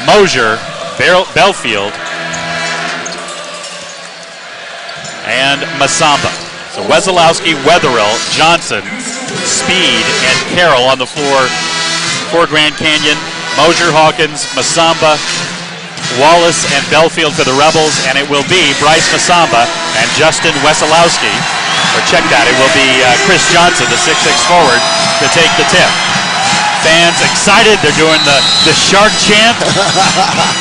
Mosier, Belfield, and Masamba. So Wesolowski, Wetherill, Johnson, Speed, and Carroll on the floor for Grand Canyon. Mosier, Hawkins, Masamba, Wallace, and Belfield for the Rebels, and it will be Bryce Masamba and Justin Wesolowski, or check that, it will be Chris Johnson, the 6'6 forward, to take the tip. Fans excited, they're doing the shark chant,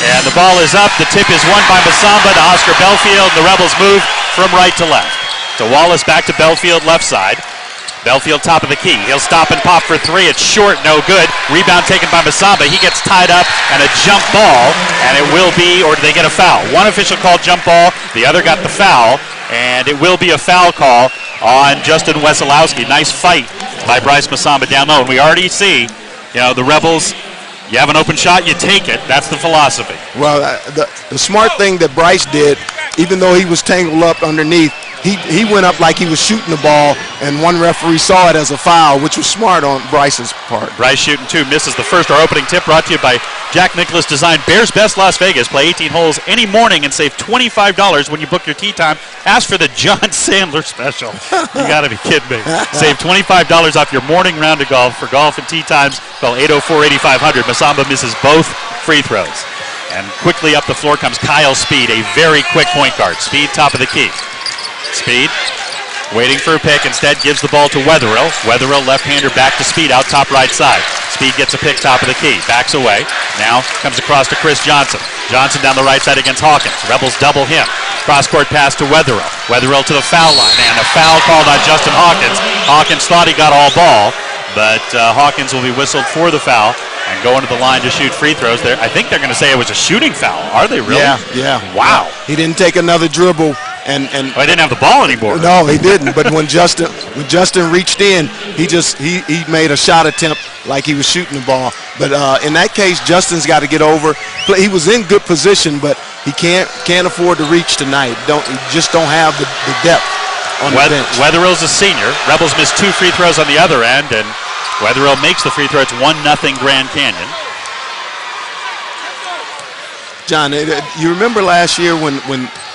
and the ball is up. The tip is won by Masamba to Oscar Belfield. The Rebels move from right to left. To Wallace, back to Belfield, left side. Belfield, top of the key. He'll stop and pop for three. It's short, no good. Rebound taken by Masamba. He gets tied up, and a jump ball, and it will be, or do they get a foul? One official called jump ball, the other got the foul, and it will be a foul call on Justin Wesolowski. Nice fight by Bryce Masamba down low, and we already see, the Rebels, you have an open shot, you take it. That's the philosophy. Well, the smart thing that Bryce did, even though he was tangled up underneath, he went up like he was shooting the ball, and one referee saw it as a foul, which was smart on Bryce's part. Bryce shooting two, misses the first. Our opening tip brought to you by Jack Nicklaus Design. Bears Best Las Vegas. Play 18 holes any morning and save $25 when you book your tee time. Ask for the John Sandler special. You got to be kidding me. Save $25 off your morning round of golf. For golf and tee times, call 804-8500. Masamba misses both free throws. And quickly up the floor comes Kyle Speed, a very quick point guard. Speed, top of the key. Speed, waiting for a pick, instead gives the ball to Wetherill. Wetherill, left-hander, back to Speed, out top right side. Speed gets a pick, top of the key, backs away. Now comes across to Chris Johnson. Johnson down the right side against Hawkins. Rebels double him. Cross-court pass to Wetherill. Wetherill to the foul line, and a foul called on Justin Hawkins. Hawkins thought he got all ball, but Hawkins will be whistled for the foul and go into the line to shoot free throws. There, I think they're going to say it was a shooting foul. Are they really? Yeah. Wow. He didn't take another dribble. And I didn't have the ball anymore. No, he didn't. But when Justin reached in, he made a shot attempt like he was shooting the ball. But in that case, Justin's got to get over. He was in good position, but he can't afford to reach tonight. Just don't have the depth on the bench. Wetherill's a senior. Rebels missed two free throws on the other end, and Wetherill makes the free throw. It's 1-0 Grand Canyon. John, you remember last year when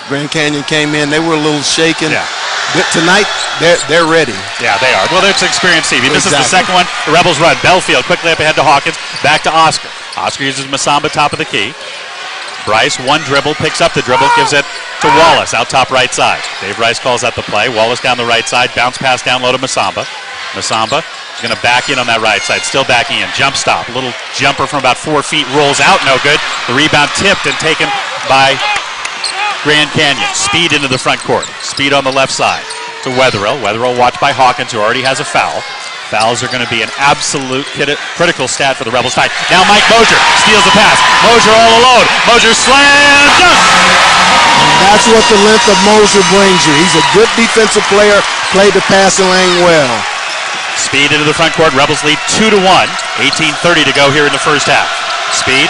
Grand Canyon came in, they were a little shaken. Yeah. But tonight, they're ready. Yeah, they are. Well, that's experienced team. He misses the second one. The Rebels run. Belfield quickly up ahead to Hawkins. Back to Oscar. Oscar uses Masamba, top of the key. Bryce, one dribble, picks up the dribble, gives it to Wallace, out top right side. Dave Rice calls out the play. Wallace down the right side. Bounce pass down low to Masamba. Masamba is going to back in on that right side. Still backing in. Jump stop. A little jumper from about 4 feet. Rolls out. No good. The rebound tipped and taken by Grand Canyon. Speed into the front court. Speed on the left side to Wetherill. Wetherill watched by Hawkins, who already has a foul. Fouls are going to be an absolute critical stat for the Rebels tonight. Now Mike Mosier steals the pass. Mosier all alone. Mosier slam dunk. That's what the length of Mosier brings you. He's a good defensive player. Played the passing lane well. Speed into the front court. Rebels lead 2-1. 18:30 to go here in the first half. Speed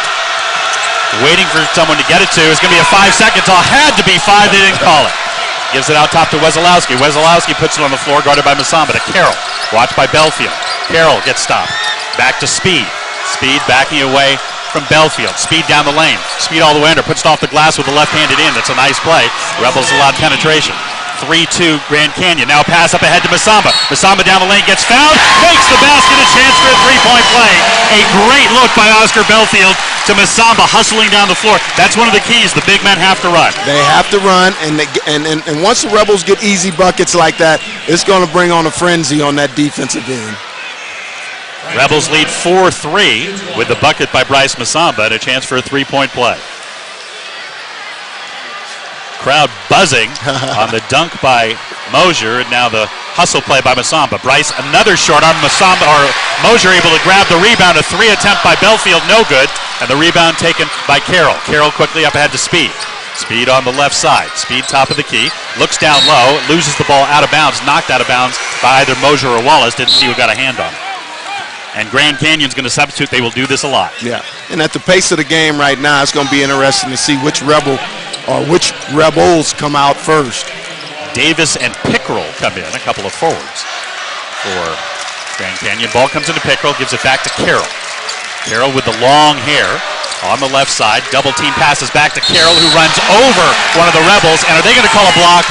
waiting for someone to get it to. It's going to be a 5-second call. Had to be 5. They didn't call it. Gives it out top to Wesolowski. Wesolowski puts it on the floor, guarded by Masamba to Carroll. Watched by Belfield. Carroll gets stopped. Back to Speed. Speed backing away from Belfield. Speed down the lane. Speed all the way under. Puts it off the glass with the left-handed in. That's a nice play. Rebels allowed penetration. 3-2 Grand Canyon. Now pass up ahead to Masamba. Masamba down the lane, gets fouled, makes the basket, a chance for a three-point play. A great look by Oscar Belfield to Masamba, hustling down the floor. That's one of the keys. The big men have to run. They have to run, and once the Rebels get easy buckets like that, it's going to bring on a frenzy on that defensive end. Rebels lead 4-3 with the bucket by Bryce Masamba and a chance for a three-point play. Crowd buzzing on the dunk by Mosier, and now the hustle play by Masamba. Bryce, another short arm. Mosier able to grab the rebound. A three attempt by Belfield, no good. And the rebound taken by Carroll. Carroll quickly up ahead to Speed. Speed on the left side. Speed top of the key. Looks down low, loses the ball out of bounds, knocked out of bounds by either Mosier or Wallace. Didn't see who got a hand on it. And Grand Canyon's going to substitute. They will do this a lot. Yeah, and at the pace of the game right now, it's going to be interesting to see which Rebels come out first. Davis and Pickrell come in, a couple of forwards for Grand Canyon. Ball comes into Pickrell, gives it back to Carroll. Carroll with the long hair, on the left side. Double team passes back to Carroll, who runs over one of the Rebels. And are they going to call a block?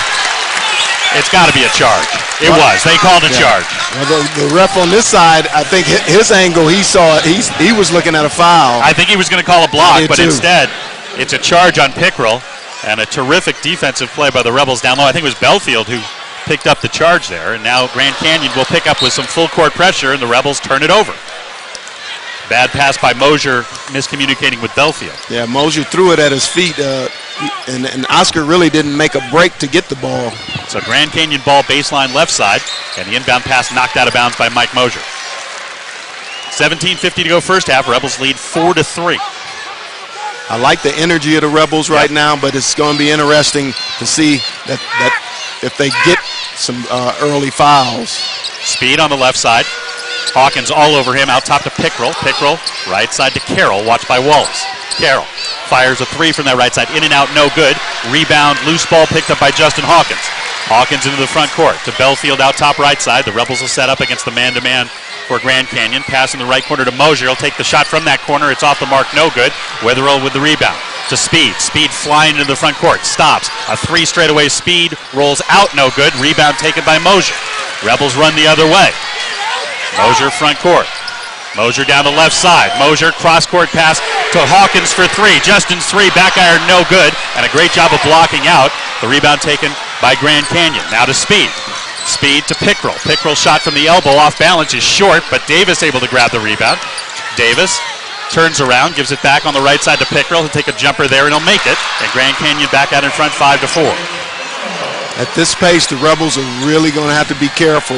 It's got to be a charge. It was. They called a charge. Well, the ref on this side, I think his angle, he saw it. He was looking at a foul. I think he was going to call a block, but instead it's a charge on Pickrell. And a terrific defensive play by the Rebels down low. I think it was Belfield who picked up the charge there. And now Grand Canyon will pick up with some full court pressure, and the Rebels turn it over. Bad pass by Mosier, miscommunicating with Belfield. Yeah, Mosier threw it at his feet, and Oscar really didn't make a break to get the ball. So Grand Canyon ball baseline left side, and the inbound pass knocked out of bounds by Mike Mosier. 17:50 to go first half. Rebels lead 4-3. I like the energy of the Rebels right now, but it's going to be interesting to see that if they get some early fouls. Speed on the left side. Hawkins all over him, out top to Pickrell. Pickrell, right side to Carroll, watched by Wallace. Carroll fires a three from that right side, in and out, no good. Rebound, loose ball picked up by Justin Hawkins. Hawkins into the front court to Belfield out top right side. The Rebels will set up against the man-to-man for Grand Canyon. Pass in the right corner to Mosier. He'll take the shot from that corner. It's off the mark, no good. Wetherell with the rebound to Speed. Speed flying into the front court. Stops. A three straightaway. Speed rolls out, no good. Rebound taken by Mosier. Rebels run the other way. Mosier front court. Mosier down the left side. Mosier cross-court pass to Hawkins for three. Justin's three, back iron, no good. And a great job of blocking out. The rebound taken by Grand Canyon. Now to Speed. Speed to Pickrell. Pickrell shot from the elbow off balance is short, but Davis able to grab the rebound. Davis turns around, gives it back on the right side to Pickrell. He'll take a jumper there and he'll make it. And Grand Canyon back out in front 5-4. At this pace, the Rebels are really going to have to be careful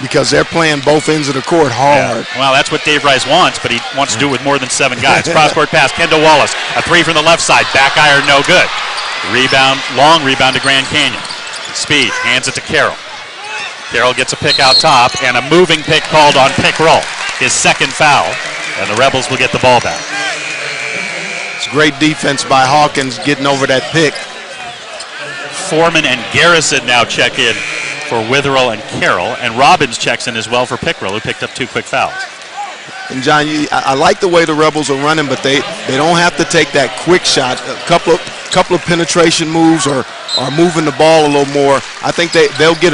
because they're playing both ends of the court hard. Yeah. Well, that's what Dave Rice wants, but he wants to do it with more than 7 guys. Cross-court pass, Kendall Wallace. A three from the left side. Back iron, no good. Rebound, long rebound to Grand Canyon. Speed, hands it to Carroll. Carroll gets a pick out top, and a moving pick called on Pickrell. His second foul, and the Rebels will get the ball back. It's great defense by Hawkins getting over that pick. Foreman and Garrison now check in for Witherell and Carroll, and Robbins checks in as well for Pickrell, who picked up 2 quick fouls. And John, I like the way the Rebels are running, but they don't have to take that quick shot. A couple of penetration moves or moving the ball a little more. I think they'll get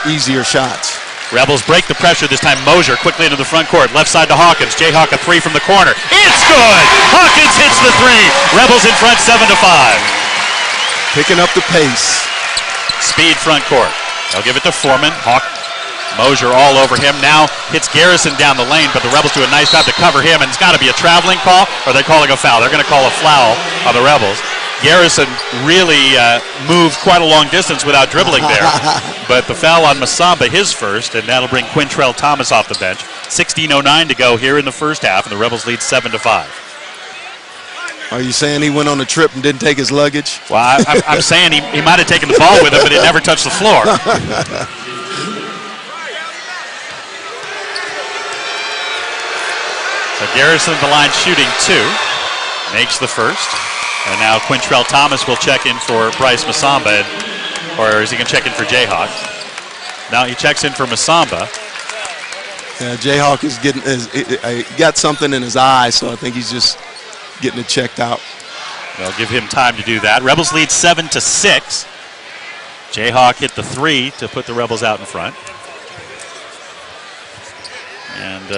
easier shots. Rebels break the pressure this time. Mosier quickly into the front court. Left side to Hawkins. Jayhawk a three from the corner. It's good! Hawkins hits the three. Rebels in front 7-5. Picking up the pace. Speed front court. They'll give it to Foreman. Mosier all over him. Now hits Garrison down the lane, but the Rebels do a nice job to cover him, and it's got to be a traveling call, or they're calling a foul. They're going to call a foul on the Rebels. Garrison really moved quite a long distance without dribbling there. But the foul on Masamba, his first, and that'll bring Quintrell Thomas off the bench. 16:09 to go here in the first half, and the Rebels lead 7-5. Are you saying he went on a trip and didn't take his luggage? Well, I'm saying he might have taken the ball with him, but it never touched the floor. So Garrison at the line shooting 2. Makes the first. And now Quintrell Thomas will check in for Bryce Masamba. Or is he going to check in for Jayhawk? Now he checks in for Masamba. Yeah, Jayhawk is got something in his eye, so I think he's just getting it checked out. They'll give him time to do that. Rebels lead 7-6. Jayhawk hit the 3 to put the Rebels out in front. And,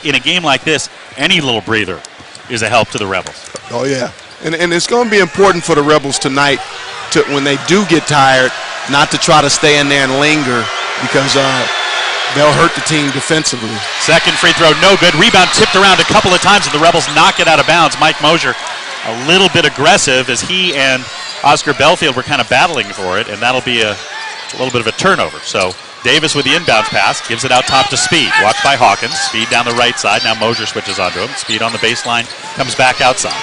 in a game like this, any little breather is a help to the Rebels. Oh, yeah. And it's going to be important for the Rebels tonight to, when they do get tired, not to try to stay in there and linger because they'll hurt the team defensively. Second free throw, no good. Rebound tipped around a couple of times, and the Rebels knock it out of bounds. Mike Mosier a little bit aggressive as he and Oscar Belfield were kind of battling for it, and that'll be a little bit of a turnover. So Davis with the inbounds pass, gives it out top to Speed. Watched by Hawkins. Speed down the right side. Now Mosier switches onto him. Speed on the baseline, comes back outside.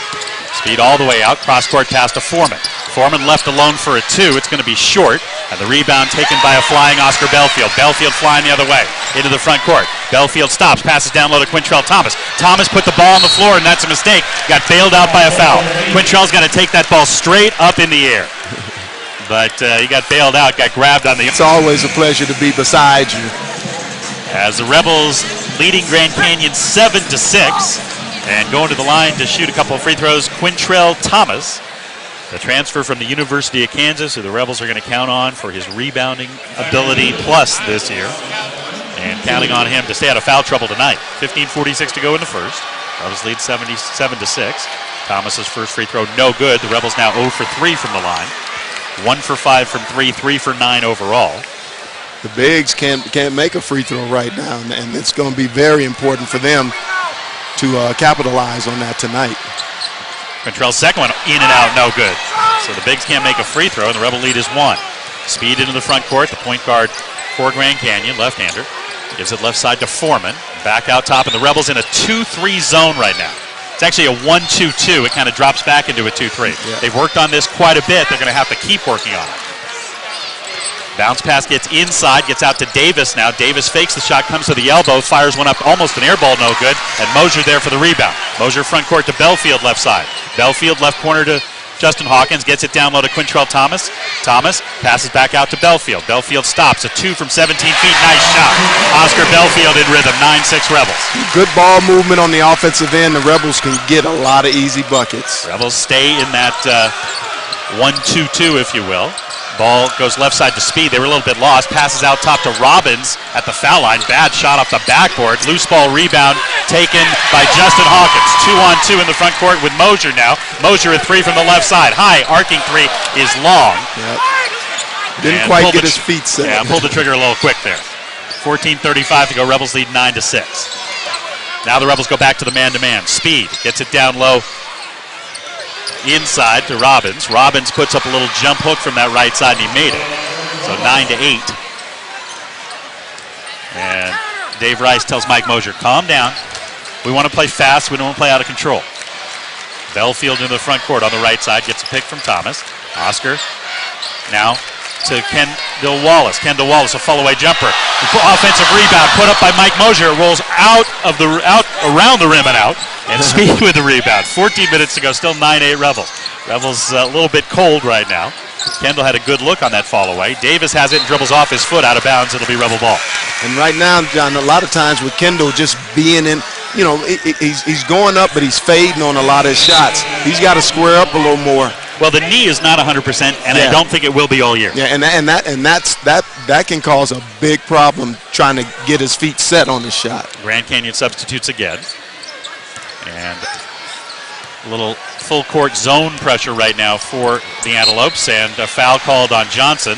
Speed all the way out. Cross-court pass to Foreman. Foreman left alone for a 2. It's going to be short. And the rebound taken by a flying Oscar Belfield. Belfield flying the other way into the front court. Belfield stops. Passes down low to Quintrell Thomas. Thomas put the ball on the floor, and that's a mistake. Got bailed out by a foul. Quintrell's got to take that ball straight up in the air. But he got bailed out, got grabbed on the... It's always a pleasure to be beside you. As the Rebels leading Grand Canyon 7-6. And going to the line to shoot a couple of free throws, Quintrell Thomas, the transfer from the University of Kansas, who the Rebels are going to count on for his rebounding ability plus this year. And counting on him to stay out of foul trouble tonight. 15:46 to go in the first. Rebels lead 77-6. Thomas's first free throw, no good. The Rebels now 0 for 3 from the line. 1 for 5 from 3, 3 for 9 overall. The bigs can't make a free throw right now, and it's going to be very important for them to capitalize on that tonight. Quintrell's second one, in and out, no good. So the bigs can't make a free throw, and the Rebel lead is 1. Speed into the front court, the point guard for Grand Canyon, left-hander. Gives it left side to Foreman. Back out top, and the Rebels in a 2-3 zone right now. It's actually a 1-2-2. It kind of drops back into a 2-3. Yeah. They've worked on this quite a bit. They're going to have to keep working on it. Bounce pass gets inside, gets out to Davis now. Davis fakes the shot, comes to the elbow, fires one up, almost an air ball, no good. And Mosier there for the rebound. Mosier front court to Belfield left side. Belfield left corner to Justin Hawkins, gets it down low to Quintrell Thomas. Thomas passes back out to Belfield. Belfield stops, a 2 from 17 feet, nice shot. Oscar Belfield in rhythm, 9-6 Rebels. Good ball movement on the offensive end. The Rebels can get a lot of easy buckets. Rebels stay in that 1-2-2, if you will. Ball goes left side to Speed. They were a little bit lost. Passes out top to Robbins at the foul line. Bad shot off the backboard. Loose ball rebound taken by Justin Hawkins. 2-on-2 in the front court with Mosier now. Mosier at 3 from the left side. High, arcing 3 is long. Yep. Didn't quite get his feet set. Yeah, pulled the trigger a little quick there. 14:35 to go. Rebels lead 9-6. Now the Rebels go back to the man-to-man. Speed gets it down low. Inside to Robbins. Robbins puts up a little jump hook from that right side, and he made it. So 9-8. And Dave Rice tells Mike Mosier, calm down. We want to play fast. We don't want to play out of control. Belfield into the front court on the right side. Gets a pick from Thomas. Oscar now to Kendall Wallace. Kendall Wallace, a fall-away jumper. Offensive rebound put up by Mike Mosier. Rolls out around the rim and out. And Speed with the rebound. 14 minutes to go. Still 9-8 Rebels. Rebels a little bit cold right now. Kendall had a good look on that fall-away. Davis has it and dribbles off his foot out of bounds. It'll be Rebel ball. And right now, John, a lot of times with Kendall just being in, you know, he's going up, but he's fading on a lot of his shots. He's got to square up a little more. Well, the knee is not 100%, and I don't think it will be all year. Yeah, that can cause a big problem trying to get his feet set on his shot. Grand Canyon substitutes again. And a little full court zone pressure right now for the Antelopes, and a foul called on Johnson,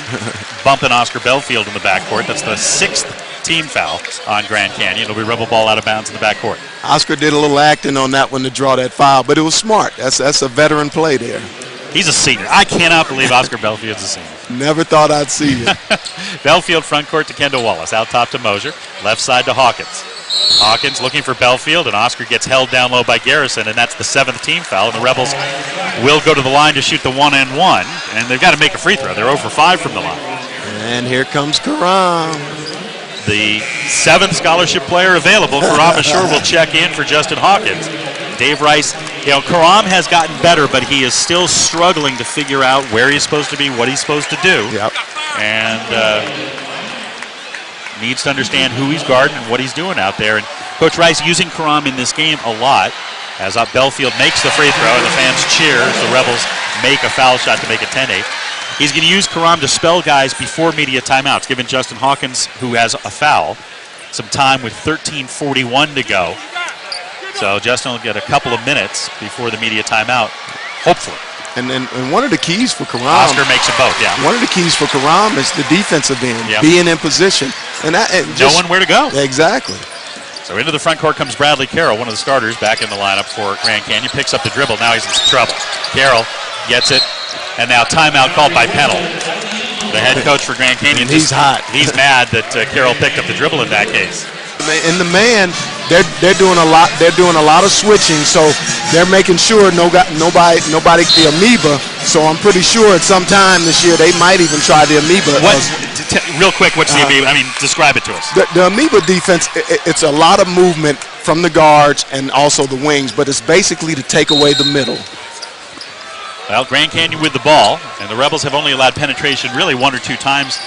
bumping Oscar Belfield in the backcourt. That's the 6th team foul on Grand Canyon. It'll be Rebel ball out of bounds in the backcourt. Oscar did a little acting on that one to draw that foul, but it was smart. That's a veteran play there. He's a senior. I cannot believe Oscar Belfield's a senior. Never thought I'd see it. Belfield front court to Kendall Wallace. Out top to Mosier. Left side to Hawkins. Hawkins looking for Belfield, and Oscar gets held down low by Garrison, and that's the 7th team foul. And the Rebels will go to the line to shoot the 1-and-1, and they've got to make a free throw. They're 0 for 5 from the line. And here comes Karam. The 7th scholarship player available. Karam Ashur will check in for Justin Hawkins. Dave Rice, you know, Karam has gotten better, but he is still struggling to figure out where he's supposed to be, what he's supposed to do. Yep. And needs to understand who he's guarding and what he's doing out there. And Coach Rice using Karam in this game a lot, as Belfield makes the free throw and the fans cheer as the Rebels make a foul shot to make it 10-8. He's going to use Karam to spell guys before media timeouts, giving Justin Hawkins, who has a foul, some time with 13:41 to go. So Justin will get a couple of minutes before the media timeout, hopefully. And one of the keys for Karam. Oscar makes them both, yeah. One of the keys for Karam is the defensive end, being in position. And knowing where to go. Exactly. So into the front court comes Bradley Carroll, one of the starters, back in the lineup for Grand Canyon. Picks up the dribble. Now he's in some trouble. Carroll gets it, and now timeout called by Pennell. The head coach for Grand Canyon. He's hot. He's mad that Carroll picked up the dribble in that case. In the man, they're doing a lot. They're doing a lot of switching, so they're making sure nobody the amoeba. So I'm pretty sure at some time this year they might even try the amoeba. Real quick, what's the amoeba? I mean, describe it to us. The amoeba defense, it's a lot of movement from the guards and also the wings, but it's basically to take away the middle. Well, Grand Canyon with the ball, and the Rebels have only allowed penetration really 1 or 2 times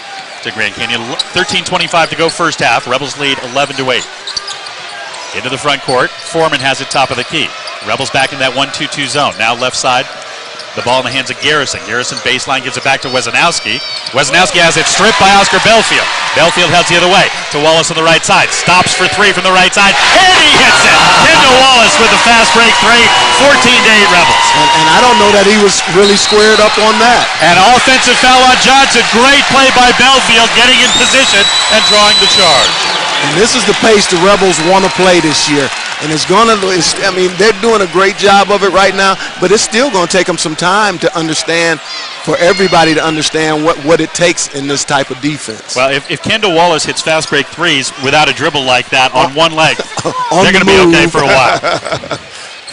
to Grand Canyon. 13:25 to go first half. Rebels lead 11-8. Into the front court. Foreman has it top of the key. Rebels back in that 1-2-2 zone. Now left side. The ball in the hands of Garrison. Garrison baseline gives it back to Wesanowski. Wesanowski has it stripped by Oscar Belfield. Belfield heads the other way to Wallace on the right side. Stops for three from the right side, and he hits it. Kendall Wallace with the fast break three. 14-8 Rebels. And I don't know that he was really squared up on that. An offensive foul on Johnson. Great play by Belfield, getting in position and drawing the charge. And this is the pace the Rebels want to play this year. And I mean, they're doing a great job of it right now, but it's still going to take them some time to understand, for everybody to understand what it takes in this type of defense. Well, if Kendall Wallace hits fast break threes without a dribble like that on one leg, they're going to be okay for a while.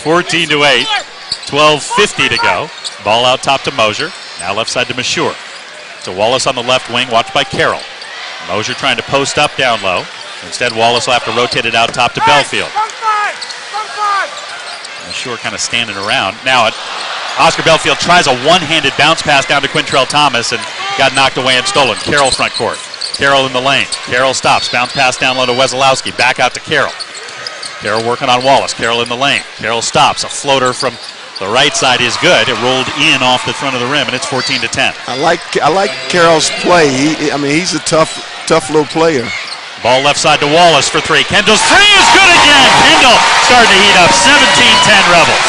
14-8, 12:50 to go. Ball out top to Mosier. Now left side to Mashur. To Wallace on the left wing, watched by Carroll. Mosier trying to post up down low. Instead, Wallace will have to rotate it out top to Belfield. Mashur kind of standing around. Now, Oscar Belfield tries a one-handed bounce pass down to Quintrell Thomas and got knocked away and stolen. Carroll front court. Carroll in the lane. Carroll stops. Bounce pass down low to Wesolowski. Back out to Carroll. Carroll working on Wallace. Carroll in the lane. Carroll stops. A floater from the right side is good. It rolled in off the front of the rim, and it's 14-10. I like Carroll's play. He's a tough little player. Ball left side to Wallace for three. Kendall's three is good again. Kendall starting to heat up. 17-10 Rebels.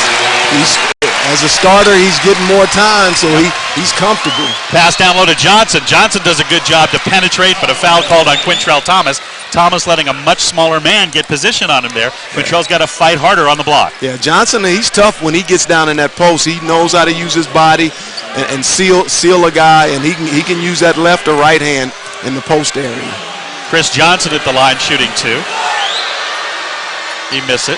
As a starter, he's getting more time, so he's comfortable. Pass down low to Johnson. Johnson does a good job to penetrate, but a foul called on Quintrell Thomas. Thomas letting a much smaller man get position on him there. Quintrell's got to fight harder on the block. Yeah, Johnson, he's tough when he gets down in that post. He knows how to use his body and seal a guy, and he can use that left or right hand in the post area. Chris Johnson at the line shooting two. He missed it.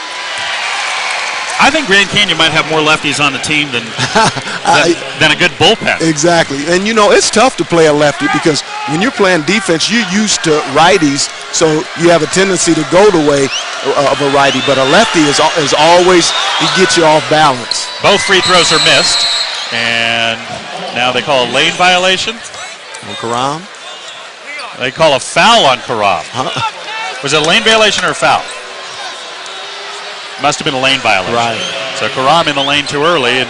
I think Grand Canyon might have more lefties on the team than a good bullpen. Exactly. And, it's tough to play a lefty because when you're playing defense, you're used to righties, so you have a tendency to go the way of a righty. But a lefty is always, he gets you off balance. Both free throws are missed, and now they call a lane violation. On Karam? They call a foul on Karam. Was it a lane violation or a foul? Must have been a lane violation. Right. So Karam in the lane too early, and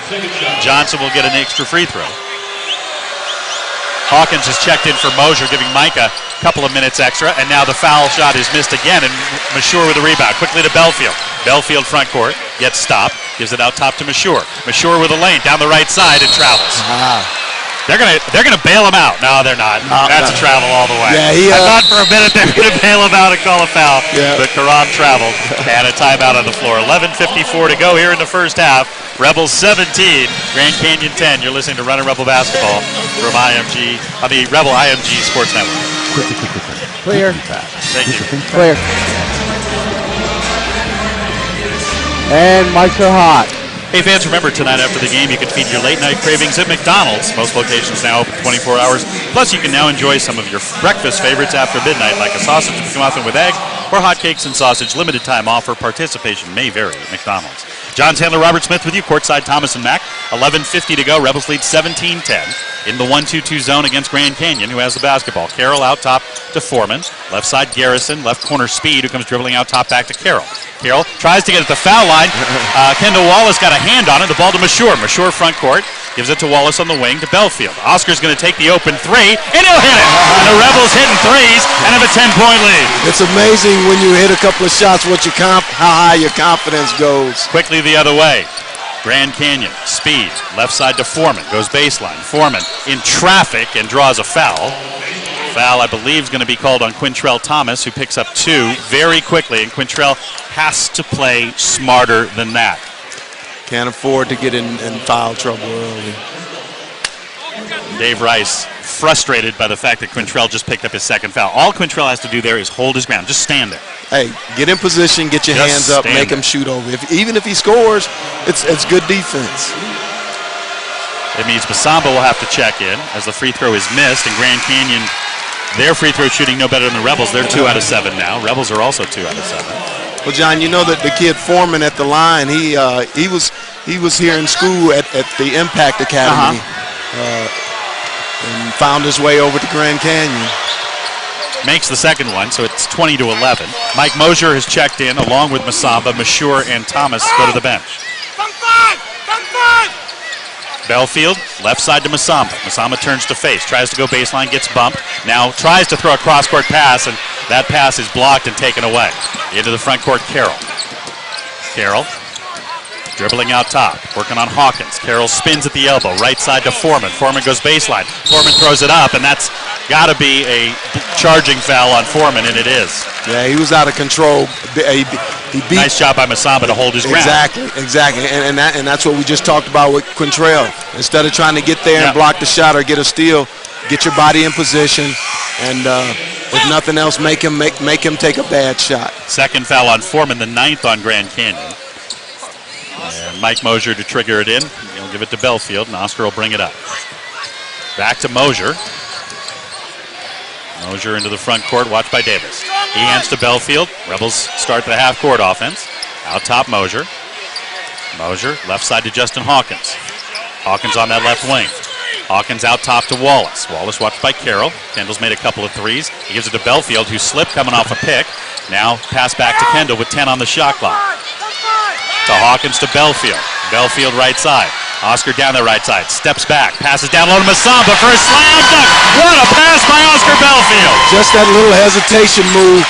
Johnson will get an extra free throw. Hawkins has checked in for Mosier, giving Micah a couple of minutes extra, and now the foul shot is missed again, and Mashur with the rebound. Quickly to Belfield. Belfield front court, gets stopped, gives it out top to Mashur. Mashur with a lane down the right side and travels. They're gonna bail him out. No, they're not. That's a travel all the way. Yeah, I thought for a minute they were gonna bail him out and call a foul, but Karam traveled and a timeout on the floor. 11:54 to go here in the first half. Rebels 17, Grand Canyon 10. You're listening to Runnin' Rebel Basketball from the Rebel IMG Sports Network. Clear. Thank you. Clear. And mics are hot. Hey fans, remember tonight after the game you can feed your late night cravings at McDonald's. Most locations now open 24 hours. Plus you can now enjoy some of your breakfast favorites after midnight, like a sausage McMuffin with egg or hotcakes and sausage. Limited time offer. Participation may vary at McDonald's. John's handler Robert Smith with you, courtside Thomas and Mack. 11:50 to go. Rebels lead 17-10 in the 1-2-2 zone against Grand Canyon, who has the basketball. Carroll out top to Foreman. Left side Garrison. Left corner Speed, who comes dribbling out top back to Carroll. Carroll tries to get at the foul line. Kendall Wallace got a hand on it. The ball to Mashur. Mashur front court. Gives it to Wallace on the wing to Belfield. Oscar's going to take the open three, and he'll hit it. And the Rebels hitting threes and have a 10-point lead. It's amazing when you hit a couple of shots how high your confidence goes. Quickly the other way. Grand Canyon, Speed, left side to Foreman, goes baseline. Foreman in traffic and draws a foul. Foul, I believe, is going to be called on Quintrell Thomas, who picks up two very quickly, and Quintrell has to play smarter than that. Can't afford to get in foul trouble early. Dave Rice frustrated by the fact that Quintrell just picked up his second foul. All Quintrell has to do there is hold his ground. Just stand there. Hey, get in position, get your hands up, make him shoot over. Even if he scores, it's good defense. It means Masamba will have to check in as the free throw is missed, and Grand Canyon, their free throw shooting no better than the Rebels. They're 2 out of 7 now. Rebels are also 2 out of 7. Well, John, you know that the kid Foreman at the line, he was here in school at the Impact Academy and found his way over to Grand Canyon. makes the second one, so it's 20-11. Mike Mosier has checked in along with Masamba. Mashour and Thomas go to the bench. Belfield, left side to Masamba. Masamba turns to face, tries to go baseline, gets bumped. Now tries to throw a cross-court pass, and that pass is blocked and taken away. Into the front court, Carroll. Carroll dribbling out top, working on Hawkins. Carroll spins at the elbow, right side to Foreman. Foreman goes baseline. Foreman throws it up, and that's got to be a charging foul on Foreman, and it is. Yeah, he was out of control. He beat. Nice job by Masamba to hold his ground. Exactly. And that's what we just talked about with Quintrell. Instead of trying to get there and block the shot or get a steal, get your body in position, and if nothing else, make him take a bad shot. Second foul on Foreman, the 9th on Grand Canyon. And Mike Mosier to trigger it in. He'll give it to Belfield, and Oscar will bring it up. Back to Mosier. Mosier into the front court, watched by Davis. He hands to Belfield. Rebels start the half-court offense. Out top, Mosier. Mosier, left side to Justin Hawkins. Hawkins on that left wing. Hawkins out top to Wallace. Wallace watched by Carroll. Kendall's made a couple of threes. He gives it to Belfield, who slipped coming off a pick. Now pass back to Kendall with 10 on the shot clock. To Hawkins to Belfield. Belfield right side. Oscar down the right side. Steps back. Passes down low to Masamba for a slam dunk. What a pass by Oscar Belfield. Just that little hesitation move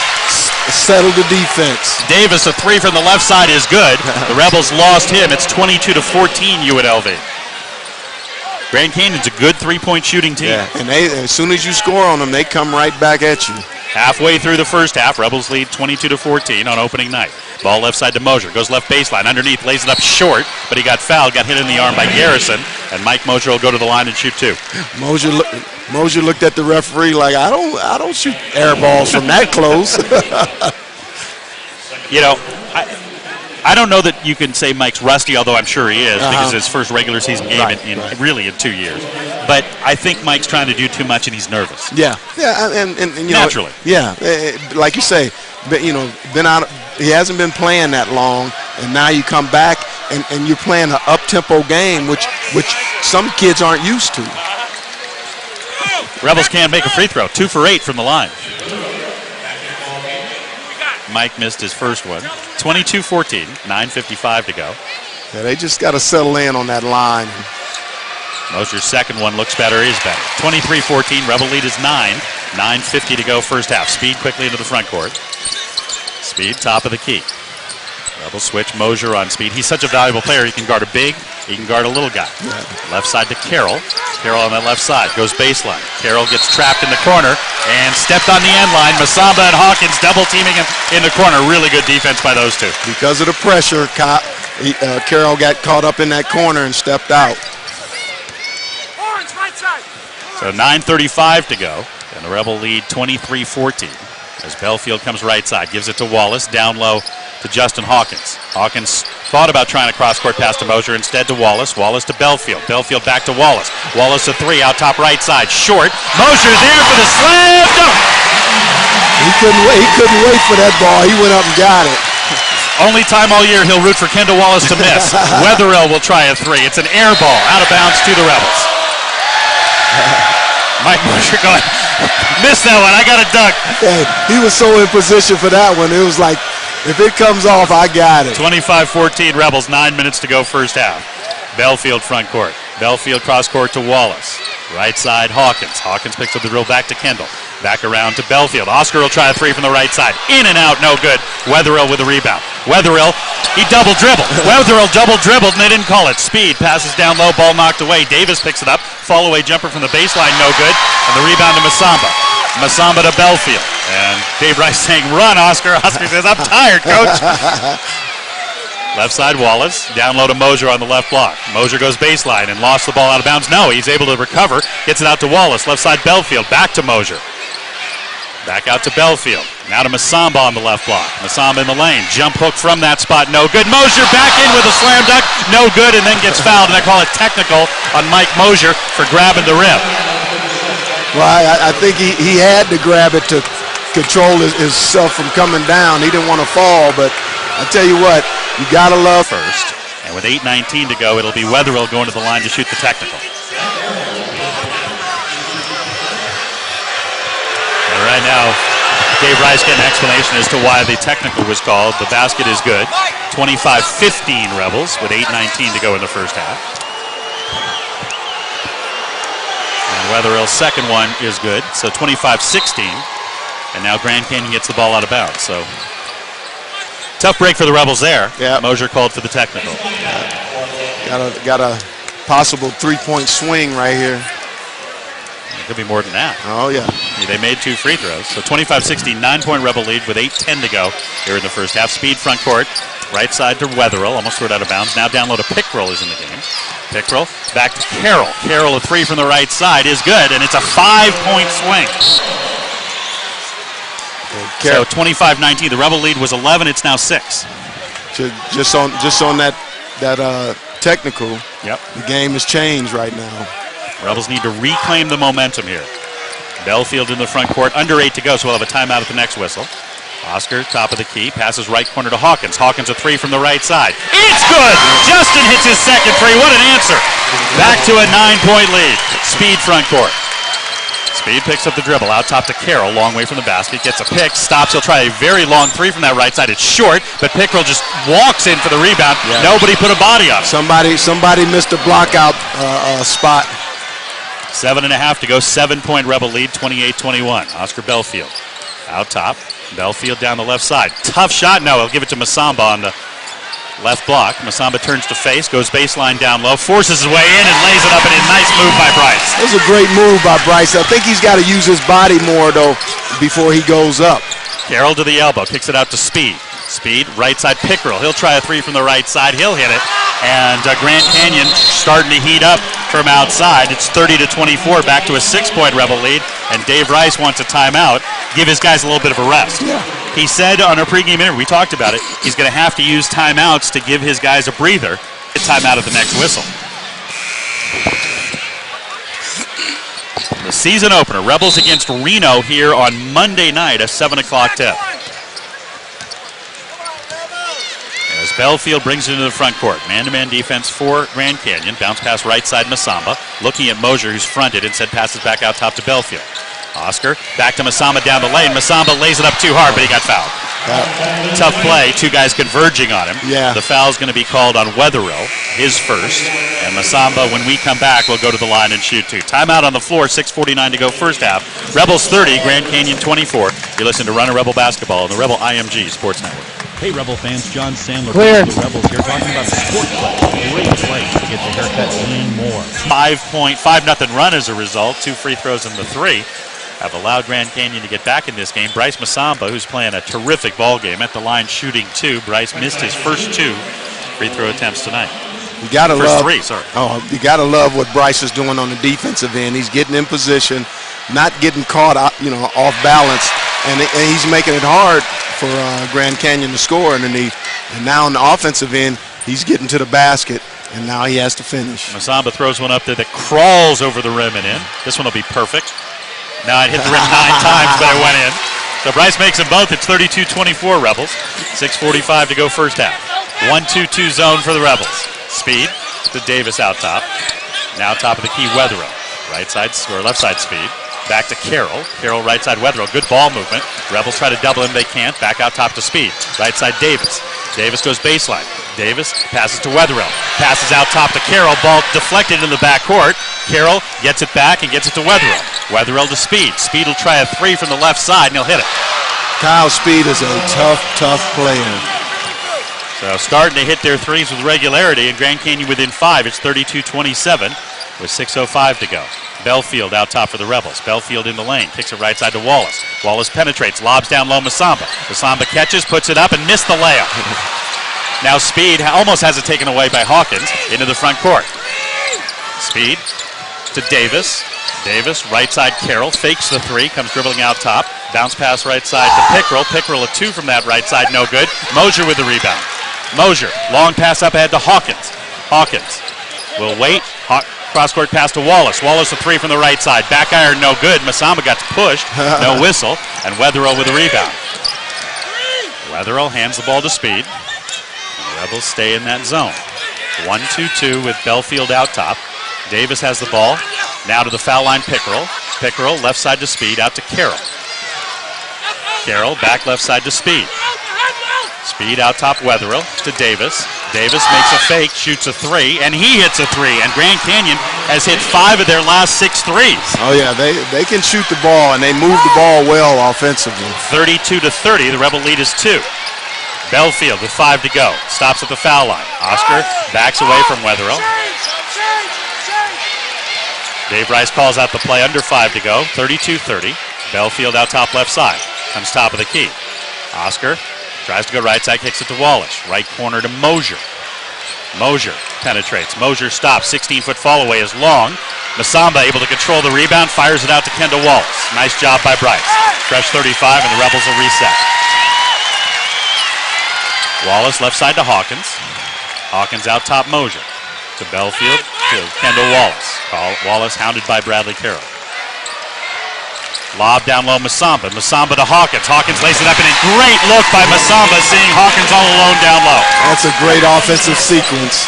settled the defense. Davis, a three from the left side is good. The Rebels lost him. It's 22-14 UNLV. Grand Canyon's a good three-point shooting team. Yeah, and as soon as you score on them, they come right back at you. Halfway through the first half, Rebels lead 22-14 on opening night. Ball left side to Mosier. Goes left baseline. Underneath, lays it up short, but he got fouled, got hit in the arm by Garrison, and Mike Mosier will go to the line and shoot two. Mosier looked at the referee like, I don't shoot air balls from that close. You know, I don't know that you can say Mike's rusty, although I'm sure he is, because his first regular season game really in 2 years. But I think Mike's trying to do too much and he's nervous. Yeah, and you naturally. Know, like you say, but been out. He hasn't been playing that long, and now you come back and you're playing an up-tempo game, which some kids aren't used to. Rebels can't make a free throw. 2 for 8 from the line. Mike missed his first one. 22-14, 9:55 to go. Yeah, they just got to settle in on that line. Mosier's second one looks better, is better. 23-14, Rebel lead is 9. 9:50 to go first half. Speed quickly into the front court. Speed, top of the key. Rebel switch, Mosier on Speed. He's such a valuable player. He can guard a big, he can guard a little guy. Yeah. Left side to Carroll. Carroll on that left side, goes baseline. Carroll gets trapped in the corner and stepped on the end line. Masamba and Hawkins double teaming him in the corner. Really good defense by those two. Because of the pressure, Carroll got caught up in that corner and stepped out. So 9:35 to go, and the Rebel lead 23-14. As Belfield comes right side, gives it to Wallace, down low to Justin Hawkins. Hawkins thought about trying a cross-court pass to Mosier, instead to Wallace. Wallace to Belfield. Belfield back to Wallace. Wallace a three, out top right side, short. Mosier there for the slam dunk. He couldn't wait for that ball. He went up and got it. Only time all year he'll root for Kendall Wallace to miss. Wetherill will try a three. It's an air ball, out of bounds to the Rebels. Mike Mosier going, missed that one, I got a dunk. Yeah, he was so in position for that one. It was like, if it comes off, I got it. 25-14 Rebels, 9 minutes to go first half. Belfield front court. Belfield cross court to Wallace. Right side, Hawkins. Hawkins picks up the drill back to Kendall. Back around to Belfield. Oscar will try a three from the right side. In and out, no good. Wetherill with a rebound. Wetherill, he double dribbled. Wetherill double dribbled and they didn't call it. Speed passes down low, ball knocked away. Davis picks it up. Fall away jumper from the baseline, no good. And the rebound to Masamba. Masamba to Belfield. And Dave Rice saying, run, Oscar. Oscar says, I'm tired, coach. Left side, Wallace. Down low to Mosier on the left block. Mosier goes baseline and lost the ball out of bounds. No, he's able to recover. Gets it out to Wallace. Left side, Belfield. Back to Mosier. Back out to Belfield. Now to Masamba on the left block. Masamba in the lane. Jump hook from that spot. No good. Mosier back in with a slam dunk. No good, and then gets fouled. And I call it technical on Mike Mosier for grabbing the rim. Well, I think he had to grab it to control himself from coming down. He didn't want to fall, but I tell you what, you got to love first. And with 8:19 to go, it'll be Wetherill going to the line to shoot the technical. The right now, Dave Rice getting an explanation as to why the technical was called. The basket is good. 25-15 Rebels with 8:19 to go in the first half. And Wetherell's second one is good, so 25-16. And now Grand Canyon gets the ball out of bounds. So tough break for the Rebels there. Yeah. Mosier called for the technical. Got a possible three-point swing right here. It could be more than that. Oh, yeah. They made 2 free throws. So 25-16, 9-point Rebel lead with 8:10 to go here in the first half. Speed front court, right side to Wetherill, almost threw it out of bounds. Now down low to Pickrell is in the game. Pickrell back to Carroll. Carroll, a 3 from the right side is good, and it's a 5-point swing. So 25-19. The Rebel lead was 11. It's now 6. Just on that technical. Yep. The game has changed right now. Rebels need to reclaim the momentum here. Belfield in the front court, under 8 to go, so we'll have a timeout at the next whistle. Oscar, top of the key, passes right corner to Hawkins. Hawkins a 3 from the right side. It's good! Justin hits his second free. What an answer! Back to a 9-point lead. Speed front court. Speed picks up the dribble, out top to Carroll, long way from the basket, gets a pick, stops, he'll try a very long 3 from that right side. It's short, but Pickrell just walks in for the rebound. Yeah. Nobody put a body on it. Somebody missed a block out spot. 7.5 to go, 7-point Rebel lead, 28-21. Oscar Belfield out top. Belfield down the left side. Tough shot. No, he'll give it to Masamba on the left block. Masamba turns to face, goes baseline down low, forces his way in and lays it up, and a nice move by Bryce. It was a great move by Bryce. I think he's got to use his body more, though, before he goes up. Carroll to the elbow, kicks it out to Speed. Speed, right side Pickrell. He'll try a 3 from the right side. He'll hit it. And Grand Canyon starting to heat up from outside. It's 30-24, back to a 6-point Rebel lead. And Dave Rice wants a timeout. Give his guys a little bit of a rest. Yeah. He said on our pregame interview, we talked about it, he's going to have to use timeouts to give his guys a breather. A timeout at the next whistle. The season opener, Rebels against Reno here on Monday night, a 7 o'clock tip. As Belfield brings it into the front court. Man-to-man defense for Grand Canyon. Bounce pass right side Masamba. Looking at Mosier, who's fronted. Instead passes back out top to Belfield. Oscar back to Masamba down the lane. Masamba lays it up too hard, but he got fouled. Tough play. 2 guys converging on him. Yeah. The foul's going to be called on Wetherill, his first. And Masamba, when we come back, will go to the line and shoot 2. Timeout on the floor. 6:49 to go first half. Rebels 30, Grand Canyon 24. You listen to Run a Rebel Basketball on the Rebel IMG Sports Network. Hey, Rebel fans, John Sandler Clear. from the Rebels here talking about the Sport Club. Great place to get the haircut lean more. 5-0 run as a result. 2 free throws in the 3 have allowed Grand Canyon to get back in this game. Bryce Masamba, who's playing a terrific ball game, at the line shooting 2. Bryce missed his first 2 free throw attempts tonight. You gotta First love 3, sorry. Oh, you gotta love what Bryce is doing on the defensive end. He's getting in position, not getting caught out, off balance, and he's making it hard for Grand Canyon to score underneath. And now on the offensive end, he's getting to the basket, and now he has to finish. Masamba throws one up there that crawls over the rim and in. This one will be perfect. Now it hit the rim 9 times, but it went in. So Bryce makes them both. It's 32-24 Rebels. 6:45 to go first half. 1-2-2 zone for the Rebels. Speed to Davis out top. Now top of the key, Wetherill. Right side or left side Speed. Back to Carroll. Carroll right side Wetherill. Good ball movement. Rebels try to double him. They can't. Back out top to Speed. Right side Davis. Davis goes baseline. Davis passes to Wetherill. Passes out top to Carroll. Ball deflected in the backcourt. Carroll gets it back and gets it to Wetherill. Wetherill to Speed. Speed will try a 3 from the left side and he'll hit it. Kyle Speed is a tough player. So starting to hit their 3s with regularity, and Grand Canyon within 5. It's 32-27 with 6:05 to go. Belfield out top for the Rebels. Belfield in the lane. Kicks it right side to Wallace. Wallace penetrates. Lobs down low Masamba. Masamba catches, puts it up, and missed the layup. Now Speed almost has it taken away by Hawkins into the front court. Speed to Davis. Davis, right side Carroll. Fakes the 3. Comes dribbling out top. Bounce pass right side to Pickrell. Pickrell a 2 from that right side. No good. Mosier with the rebound. Mosier. Long pass up ahead to Hawkins. Hawkins will wait. Cross-court pass to Wallace. Wallace a 3 from the right side. Back iron, no good. Masamba got pushed. No whistle. And Wetherill with a rebound. Wetherill hands the ball to Speed. And the Rebels stay in that zone. 1-2-2 with Belfield out top. Davis has the ball. Now to the foul line, Pickrell. Pickrell left side to Speed, out to Carroll. Carroll back left side to Speed. Speed out top Wetherill to Davis. Davis makes a fake, shoots a three, and he hits a three. And Grand Canyon has hit 5 of their last 6 threes. Oh yeah, they can shoot the ball, and they move the ball well offensively. 32-30, the Rebel lead is 2. Belfield with 5 to go. Stops at the foul line. Oscar backs away from Wetherill. Dave Rice calls out the play under 5 to go. 32-30. Belfield out top left side. Comes top of the key. Oscar tries to go right side, kicks it to Wallace. Right corner to Mosier. Mosier penetrates. Mosier stops. 16-foot fall away is long. Masamba able to control the rebound, fires it out to Kendall Wallace. Nice job by Bryce. Fresh 35, and the Rebels will reset. Wallace left side to Hawkins. Hawkins out top Mosier. To Belfield, to Kendall Wallace. Wallace hounded by Bradley Carroll. Lob down low, Masamba. Masamba to Hawkins. Hawkins lays it up, and a great look by Masamba, seeing Hawkins all alone down low. That's a great offensive sequence.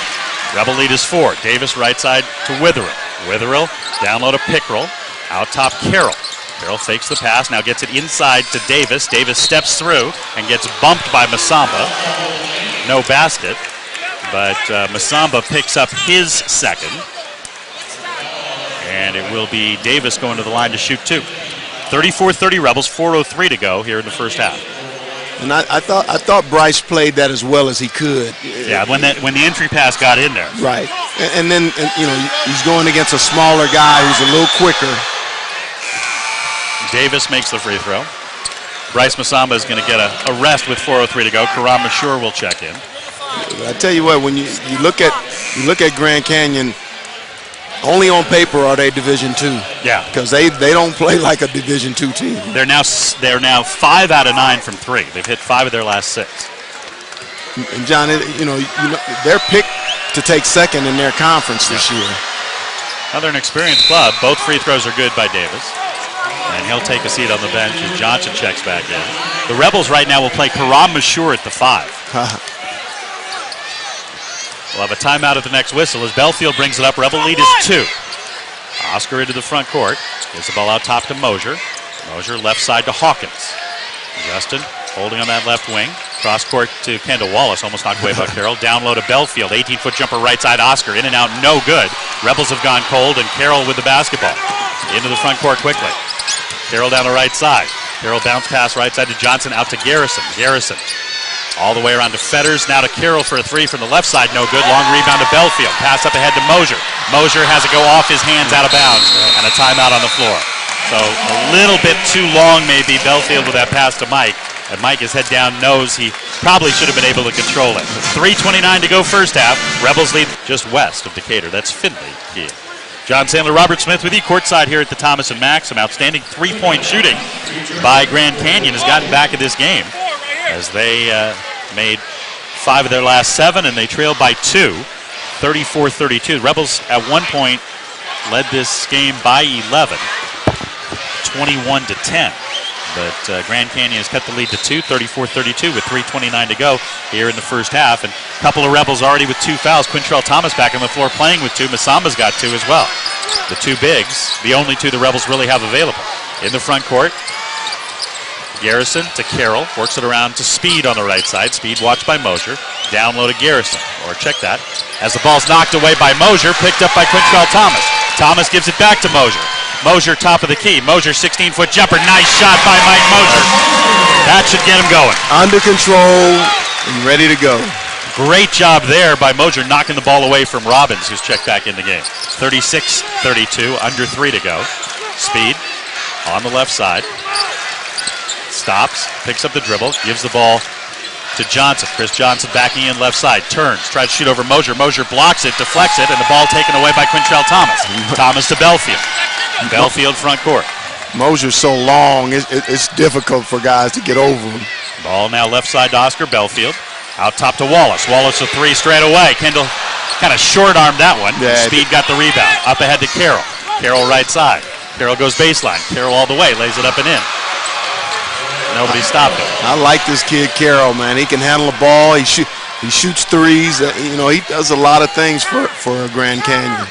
Rebel lead is 4. Davis right side to Wetherill. Wetherill down low to Pickrell. Out top Carroll. Carroll fakes the pass, now gets it inside to Davis. Davis steps through and gets bumped by Masamba. No basket, but Masamba picks up his second. And it will be Davis going to the line to shoot 2. 34-30 Rebels, 4:03 to go here in the first half. And I thought Bryce played that as well as he could. Yeah, when the entry pass got in there. Right, and then he's going against a smaller guy who's a little quicker. Davis makes the free throw. Bryce Masamba is going to get a rest with 4:03 to go. Karam Mashur will check in. I tell you what, when you look at Grand Canyon, only on paper are they Division II. Yeah, because they don't play like a Division II team. They're now 5 out of 9 from 3. They've hit 5 of their last 6. And John, they're picked to take second in their conference this year. Now they're an experienced club. Both free throws are good by Davis. And he'll take a seat on the bench as Johnson checks back in. The Rebels right now will play Karam Mashur at the 5. We'll have a timeout at the next whistle as Belfield brings it up. Rebel lead is 2. Oscar into the front court. Gives the ball out top to Mosier. Mosier left side to Hawkins. Justin holding on that left wing. Cross court to Kendall Wallace. Almost knocked away by Carroll. Down low to Belfield. 18-foot jumper right side. Oscar in and out. No good. Rebels have gone cold, and Carroll with the basketball. Into the front court quickly. Carroll down the right side. Carroll bounce pass right side to Johnson. Out to Garrison. Garrison all the way around to Fetters. Now to Carroll for a 3 from the left side. No good. Long rebound to Belfield. Pass up ahead to Mosier. Mosier has it go off his hands out of bounds. And a timeout on the floor. So a little bit too long maybe Belfield with that pass to Mike. And Mike, his head down, knows he probably should have been able to control it. 3:29 to go first half. Rebels lead just west of Decatur. That's Findlay here. John Sandler, Robert Smith with you courtside here at the Thomas & Mack. Some outstanding three-point shooting by Grand Canyon has gotten back in this game as they made 5 of their last 7, and they trailed by 2, 34-32. The Rebels at one point led this game by 11, 21-10. But Grand Canyon has cut the lead to 2, 34-32 with 3:29 to go here in the first half. And a couple of Rebels already with 2 fouls. Quintrell Thomas back on the floor playing with 2. Masamba's got 2 as well. The 2 bigs, the only 2 the Rebels really have available. In the front court, Garrison to Carroll, works it around to Speed on the right side. Speed watched by Mosier. Down low to Garrison, or check that. As the ball's knocked away by Mosier, picked up by Quintrell Thomas. Thomas gives it back to Mosier. Mosier top of the key. Mosier 16-foot jumper. Nice shot by Mike Mosier. That should get him going. Under control and ready to go. Great job there by Mosier knocking the ball away from Robbins, who's checked back in the game. 36-32, under 3 to go. Speed on the left side. Stops, picks up the dribble, gives the ball to Johnson. Chris Johnson backing in left side, turns, tries to shoot over Mosier. Mosier blocks it, deflects it, and the ball taken away by Quintrell Thomas. Thomas to Belfield. Belfield front court. Mosier's so long, it's difficult for guys to get over him. Ball now left side to Oscar Belfield. Out top to Wallace. Wallace a 3 straight away. Kendall kind of short-armed that one. Yeah, Speed got the rebound. Up ahead to Carroll. Carroll right side. Carroll goes baseline. Carroll all the way, lays it up and in. Nobody stopped him. I like this kid Carroll, man. He can handle the ball. He shoots threes. He does a lot of things for Grand Canyon.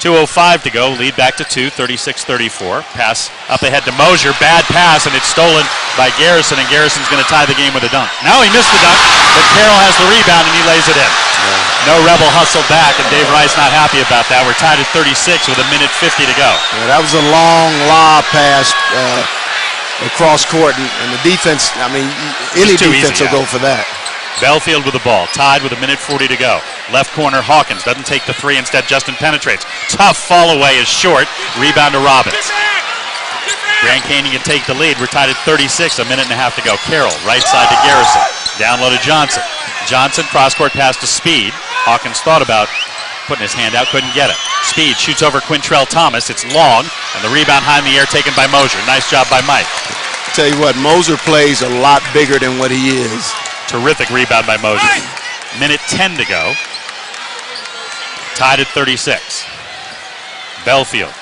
2:05 to go. Lead back to 2, 36-34. Pass up ahead to Mosier. Bad pass, and it's stolen by Garrison, and Garrison's going to tie the game with a dunk. Now he missed the dunk, but Carroll has the rebound, and he lays it in. No Rebel hustle back, and Dave Rice not happy about that. We're tied at 36 with 1:50 to go. Yeah, that was a long lob pass across court, and the defense, I mean, any defense will go for that. Belfield with the ball, tied with 1:40 to go. Left corner, Hawkins doesn't take the three. Instead, Justin penetrates. Tough fall away is short. Rebound to Robbins. Grand Canyon can take the lead. We're tied at 36, 1.5 to go. Carroll, right side to Garrison. Down low to Johnson. Johnson, cross-court pass to Speed. Hawkins thought about putting his hand out, couldn't get it. Speed shoots over Quintrell Thomas. It's long, and the rebound high in the air taken by Mosier. Nice job by Mike. Tell you what, Mosier plays a lot bigger than what he is. Terrific rebound by Mosier. 1:10 to go. Tied at 36. Belfield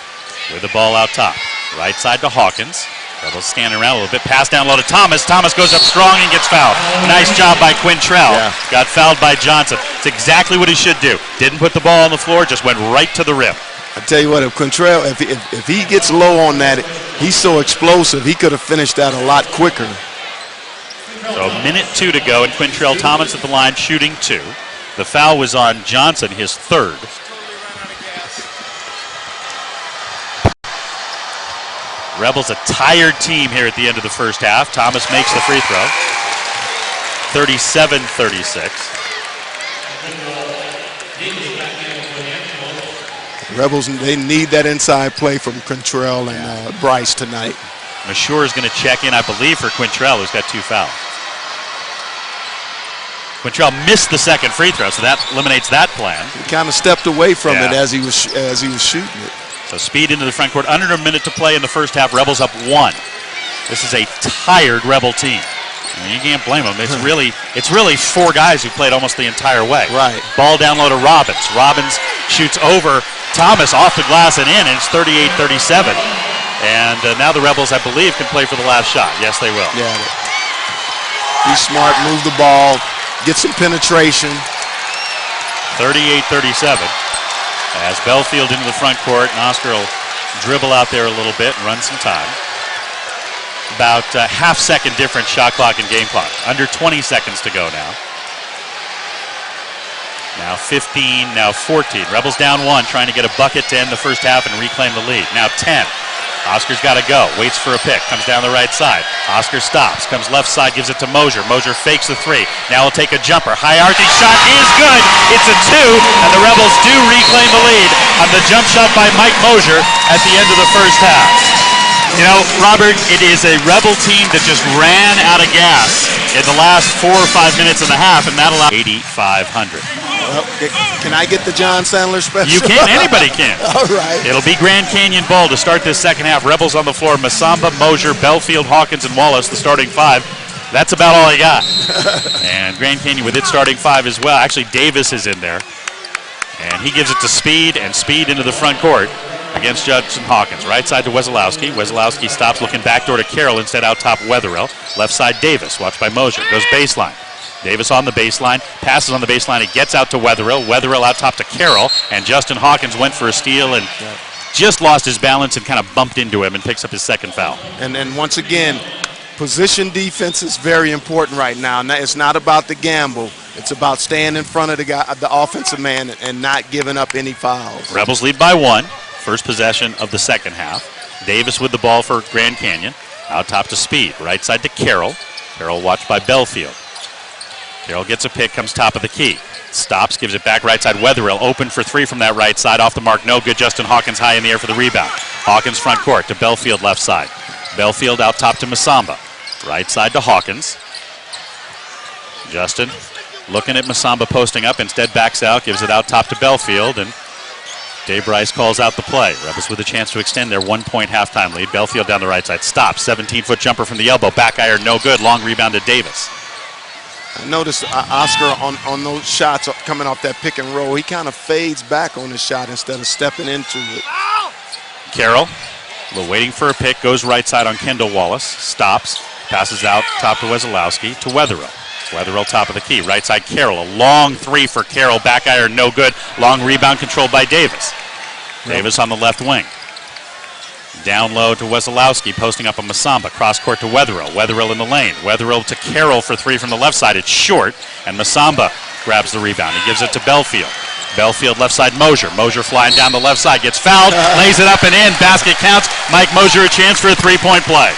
with the ball out top. Right side to Hawkins. Rebels scanning around a little bit. Pass down low to Thomas. Thomas goes up strong and gets fouled. Nice job by Quintrell. Yeah. Got fouled by Johnson. It's exactly what he should do. Didn't put the ball on the floor, just went right to the rim. I tell you what, if Quintrell, if he gets low on that, he's so explosive, he could have finished that a lot quicker. So 1:02 to go, and Quintrell Thomas at the line shooting 2. The foul was on Johnson, his 3rd. Rebels a tired team here at the end of the first half. Thomas makes the free throw. 37-36. Rebels, they need that inside play from Quintrell and Bryce tonight. Mashur is going to check in, I believe, for Quintrell, who's got 2 fouls. Quintrell missed the second free throw, so that eliminates that plan. He kind of stepped away from it as he was shooting it. So Speed into the front court. Under a minute to play in the first half. Rebels up 1. This is a tired Rebel team. I mean, you can't blame them. It's really 4 guys who played almost the entire way. Right. Ball down low to Robbins. Robbins shoots over Thomas off the glass and in, and it's 38-37. And now the Rebels, I believe, can play for the last shot. Yes, they will. Yeah. Be smart, move the ball, get some penetration. 38-37. As Belfield into the front court, and Oscar will dribble out there a little bit and run some time. About half-second difference shot clock and game clock. Under 20 seconds to go now. Now 15, now 14. Rebels down 1, trying to get a bucket to end the first half and reclaim the lead. Now 10. Oscar's got to go. Waits for a pick. Comes down the right side. Oscar stops. Comes left side. Gives it to Mosier. Mosier fakes the 3. Now he'll take a jumper. High arcing shot is good. It's a 2, and the Rebels do reclaim the lead on the jump shot by Mike Mosier at the end of the first half. You know, Robert, it is a Rebel team that just ran out of gas in the last 4 or 5 minutes and a half, and that allowed 8,500. Well, can I get the John Sandler special? You can. Anybody can. All right. It'll be Grand Canyon ball to start this second half. Rebels on the floor. Masamba, Mosier, Belfield, Hawkins, and Wallace, the starting 5. That's about all I got. And Grand Canyon with its starting 5 as well. Actually, Davis is in there. And he gives it to Speed, and Speed into the front court against Judson Hawkins. Right side to Wesolowski. Wesolowski stops looking backdoor to Carroll. Instead out top Wetherill. Left side Davis. Watched by Mosier. Goes baseline. Davis on the baseline, passes on the baseline, it gets out to Wetherill. Wetherill out top to Carroll, and Justin Hawkins went for a steal and just lost his balance and kind of bumped into him and picks up his second foul. And once again, position defense is very important right now. Now it's not about the gamble. It's about staying in front of the offensive man and not giving up any fouls. Rebels lead by 1. First possession of the second half. Davis with the ball for Grand Canyon. Out top to Speed. Right side to Carroll. Carroll watched by Belfield. Carroll gets a pick, comes top of the key. Stops, gives it back right side. Wetherill open for 3 from that right side. Off the mark, no good. Justin Hawkins high in the air for the rebound. Hawkins front court to Belfield left side. Belfield out top to Masamba. Right side to Hawkins. Justin looking at Masamba posting up. Instead backs out, gives it out top to Belfield. And Dave Bryce calls out the play. Rebels with a chance to extend their 1-point halftime lead. Belfield down the right side. Stops. 17-foot jumper from the elbow. Back iron, no good. Long rebound to Davis. I noticed Oscar on those shots coming off that pick and roll, he kind of fades back on his shot instead of stepping into it. Carroll, a little waiting for a pick, goes right side on Kendall Wallace, stops, passes out top to Wesolowski to Wetherill. Wetherill top of the key, right side Carroll, a long 3 for Carroll, back iron no good, long rebound controlled by Davis. Davis on the left wing. Down low to Wesolowski, posting up a Masamba. Cross court to Wetherill. Wetherill in the lane. Wetherill to Carroll for three from the left side. It's short, and Masamba grabs the rebound. He gives it to Belfield. Belfield left side Mosier. Mosier flying down the left side. Gets fouled, lays it up and in. Basket counts. Mike Mosier a chance for a three-point play.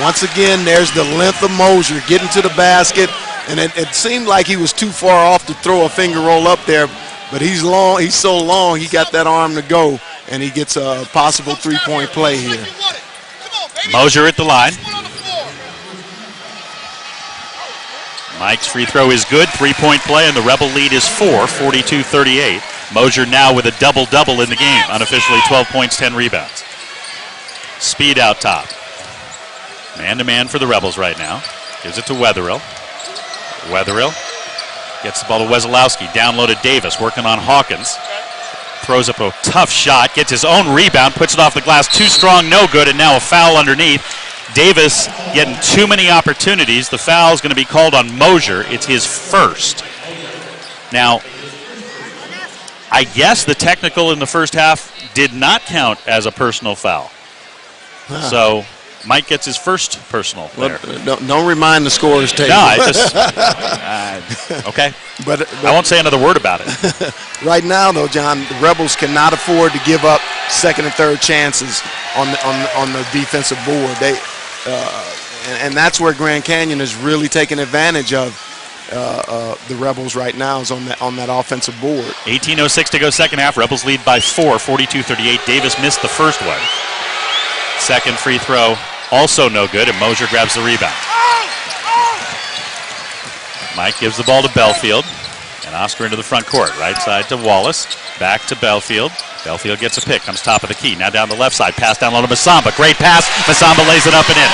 Once again, there's the length of Mosier getting to the basket, and it seemed like he was too far off to throw a finger roll up there, but he's long. He's so long, he got that arm to go, and he gets a possible three-point play here. Mosier at the line. Mike's free throw is good. Three-point play, and the Rebel lead is 4, 42-38. Mosier now with a double-double in the game. Unofficially 12 points, 10 rebounds. Speed out top. Man-to-man for the Rebels right now. Gives it to Wetherill. Wetherill gets the ball to Wesolowski. Down low to Davis, working on Hawkins. Throws up a tough shot, gets his own rebound, puts it off the glass. Too strong, no good, and now a foul underneath. Davis getting too many opportunities. The foul is going to be called on Mosier. It's his first. Now, I guess the technical in the first half did not count as a personal foul. So Mike gets his first personal there. Well, don't remind the scorers table. No, I just okay. But I won't say another word about it. Right now, though, John, the Rebels cannot afford to give up second and third chances on the defensive board. And that's where Grand Canyon is really taking advantage of the Rebels right now, is on that offensive board. 18:06 to go second half. Rebels lead by 4, 42-38. Davis missed the first one. Second free throw also no good, and Mosier grabs the rebound. Mike gives the ball to Belfield, and Oscar into the front court. Right side to Wallace, back to Belfield. Belfield gets a pick, comes top of the key. Now down the left side, pass down low to Masamba. Great pass. Masamba lays it up and in.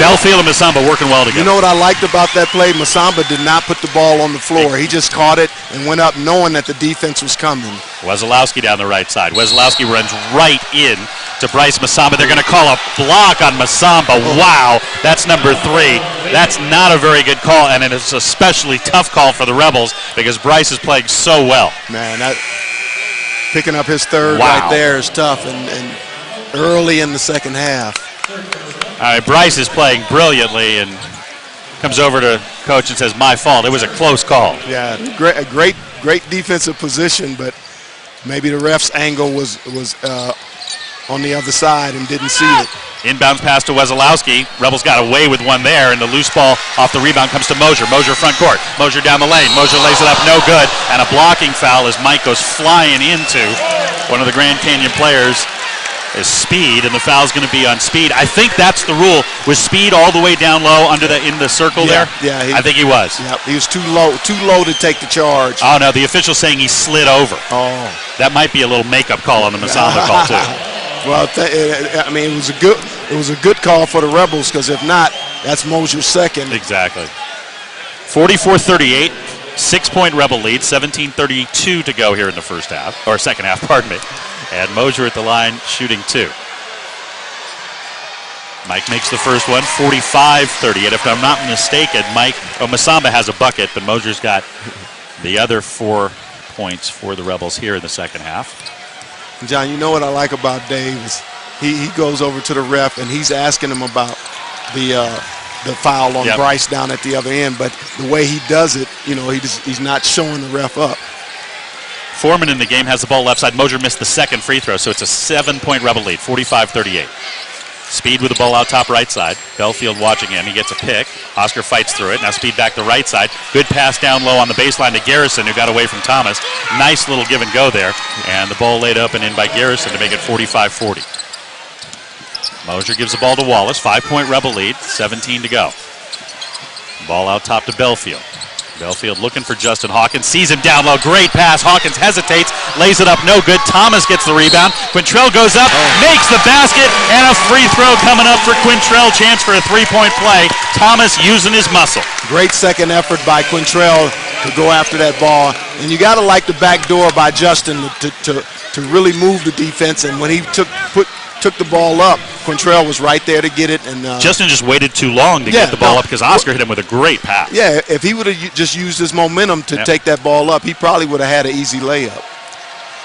Belfield and Masamba working well together. You know what I liked about that play? Masamba did not put the ball on the floor. He just caught it and went up knowing that the defense was coming. Wesolowski down the right side. Wesolowski runs right in to Bryce Masamba. They're going to call a block on Masamba. Wow, that's number 3. That's not a very good call, and it's an especially tough call for the Rebels because Bryce is playing so well. Man, picking up his third right there is tough, and early in the second half. All right, Bryce is playing brilliantly and comes over to coach and says, my fault. It was a close call. Yeah, a great defensive position, but maybe the ref's angle was on the other side and didn't see it. Inbounds pass to Wesolowski. Rebels got away with one there, and the loose ball off the rebound comes to Mosier. Mosier front court. Mosier down the lane. Mosier lays it up, no good. And a blocking foul as Mike goes flying into one of the Grand Canyon players. Is Speed, and the foul's going to be on Speed. I think that's the rule. Was Speed all the way down low in the circle there? Yeah, I think he was. Yeah, he was too low to take the charge. Oh no, the official's saying he slid over. Oh, that might be a little makeup call on the Masamba call too. Well, I mean, it was a good call for the Rebels, because if not, that's Mosier's second. Exactly. 44-38, 6-point Rebel lead, 17:32 to go here in the first half, or second half, pardon me. And Mosier at the line, shooting 2. Mike makes the first one, 45-38. If I'm not mistaken, Masamba has a bucket, but Mosier's got the other 4 points for the Rebels here in the second half. John, you know what I like about Dave is he goes over to the ref and he's asking him about the foul on Bryce down at the other end, but the way he does it, he's not showing the ref up. Foreman in the game has the ball left side. Mosier missed the second free throw, so it's a 7-point Rebel lead, 45-38. Speed with the ball out top right side. Belfield watching him. He gets a pick. Oscar fights through it. Now Speed back to right side. Good pass down low on the baseline to Garrison, who got away from Thomas. Nice little give and go there. And the ball laid up and in by Garrison to make it 45-40. Mosier gives the ball to Wallace. 5-point Rebel lead. 17 to go. Ball out top to Belfield. Belfield looking for Justin Hawkins. Sees him down low. Great pass. Hawkins hesitates. Lays it up. No good. Thomas gets the rebound. Quintrell goes up. Makes the basket. And a free throw coming up for Quintrell. Chance for a 3-point play. Thomas using his muscle. Great second effort by Quintrell to go after that ball. And you got to like the back door by Justin to really move the defense. And when he took the ball up, Quintrell was right there to get it. And Justin just waited too long to get the ball up because Oscar hit him with a great pass. Yeah, if he would have just used his momentum to take that ball up, he probably would have had an easy layup.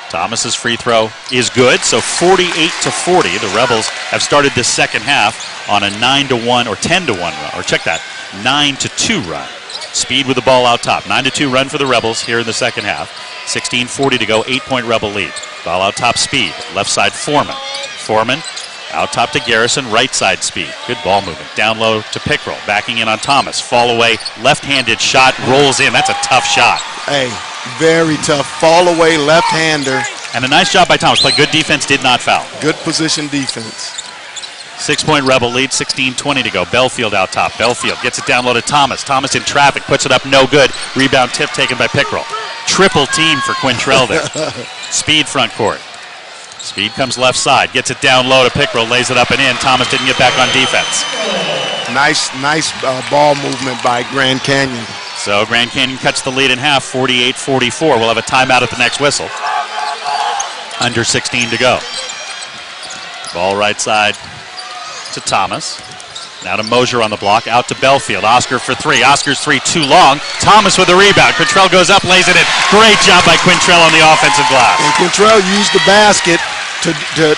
Thomas's free throw is good, so 48-40. The Rebels have started this second half on a 9-1 or 10-1 run, or check that, 9-2 run. Speed with the ball out top. 9-2 run for the Rebels here in the second half. 16:40 to go, 8-point Rebel lead. Ball out top, Speed. Left side, Foreman. Foreman out top to Garrison, right side, Speed. Good ball movement. Down low to Pickrell. Backing in on Thomas. Fall away, left-handed shot, rolls in. That's a tough shot. Hey, very tough. Fall away, left-hander. And a nice job by Thomas. Played good defense, did not foul. Good position defense. 6-point Rebel lead, 16:20 to go. Belfield out top. Belfield gets it down low to Thomas. Thomas in traffic, puts it up, no good. Rebound tip taken by Pickrell. Triple team for Quintrell there. Speed front court. Speed comes left side, gets it down low to Pickrell, lays it up and in. Thomas didn't get back on defense. Nice ball movement by Grand Canyon. So Grand Canyon cuts the lead in half, 48-44. We'll have a timeout at the next whistle. Under 16 to go. Ball right side to Thomas. Now to Mosier on the block, out to Belfield. Oscar for three. Oscar's three too long. Thomas with a rebound. Quintrell goes up, lays it in. Great job by Quintrell on the offensive glass. And Quintrell used the basket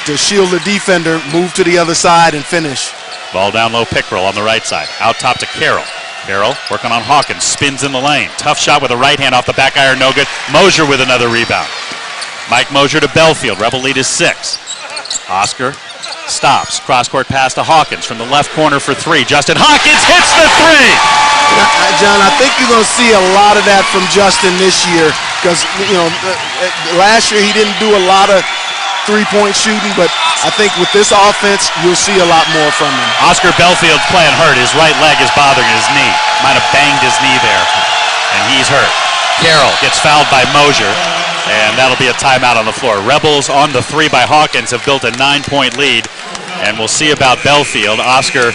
to shield the defender, move to the other side, and finish. Ball down low, Pickrell on the right side. Out top to Carroll. Carroll working on Hawkins. Spins in the lane. Tough shot with a right hand off the back iron, no good. Mosier with another rebound. Mike Mosier to Belfield. Rebel lead is 6. Oscar stops. Cross-court pass to Hawkins from the left corner for three. Justin Hawkins hits the three! John, I think you're going to see a lot of that from Justin this year because, last year he didn't do a lot of three-point shooting, but I think with this offense, you'll see a lot more from him. Oscar Belfield's playing hurt. His right leg is bothering his knee. Might have banged his knee there, and he's hurt. Carroll gets fouled by Mosier, and that'll be a timeout on the floor. Rebels on the three by Hawkins have built a 9-point lead, and we'll see about Belfield. Oscar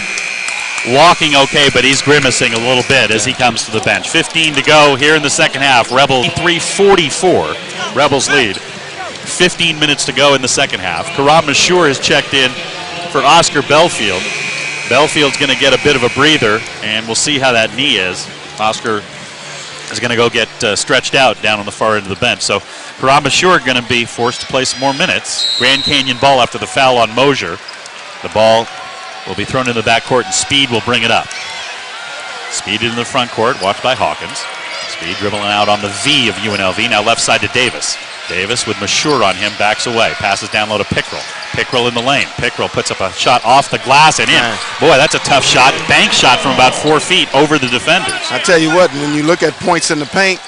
walking okay, but he's grimacing a little bit as he comes to the bench. 15 to go here in the second half. Rebels 3:44. Rebels lead. 15 minutes to go in the second half. Karam Mashur has checked in for Oscar Belfield. Belfield's going to get a bit of a breather, and we'll see how that knee is. Oscar is going to go get stretched out down on the far end of the bench. So Karam Mashur going to be forced to play some more minutes. Grand Canyon ball after the foul on Mosier. The ball will be thrown in the backcourt, and Speed will bring it up. Speed in the front court, watched by Hawkins. Speed dribbling out on the V of UNLV. Now left side to Davis. Davis with Mashur on him, backs away. Passes down low to Pickrell. Pickrell in the lane. Pickrell puts up a shot off the glass and in. Boy, that's a tough shot. Bank shot from about 4 feet over the defenders. I tell you what, when you look at points in the paint,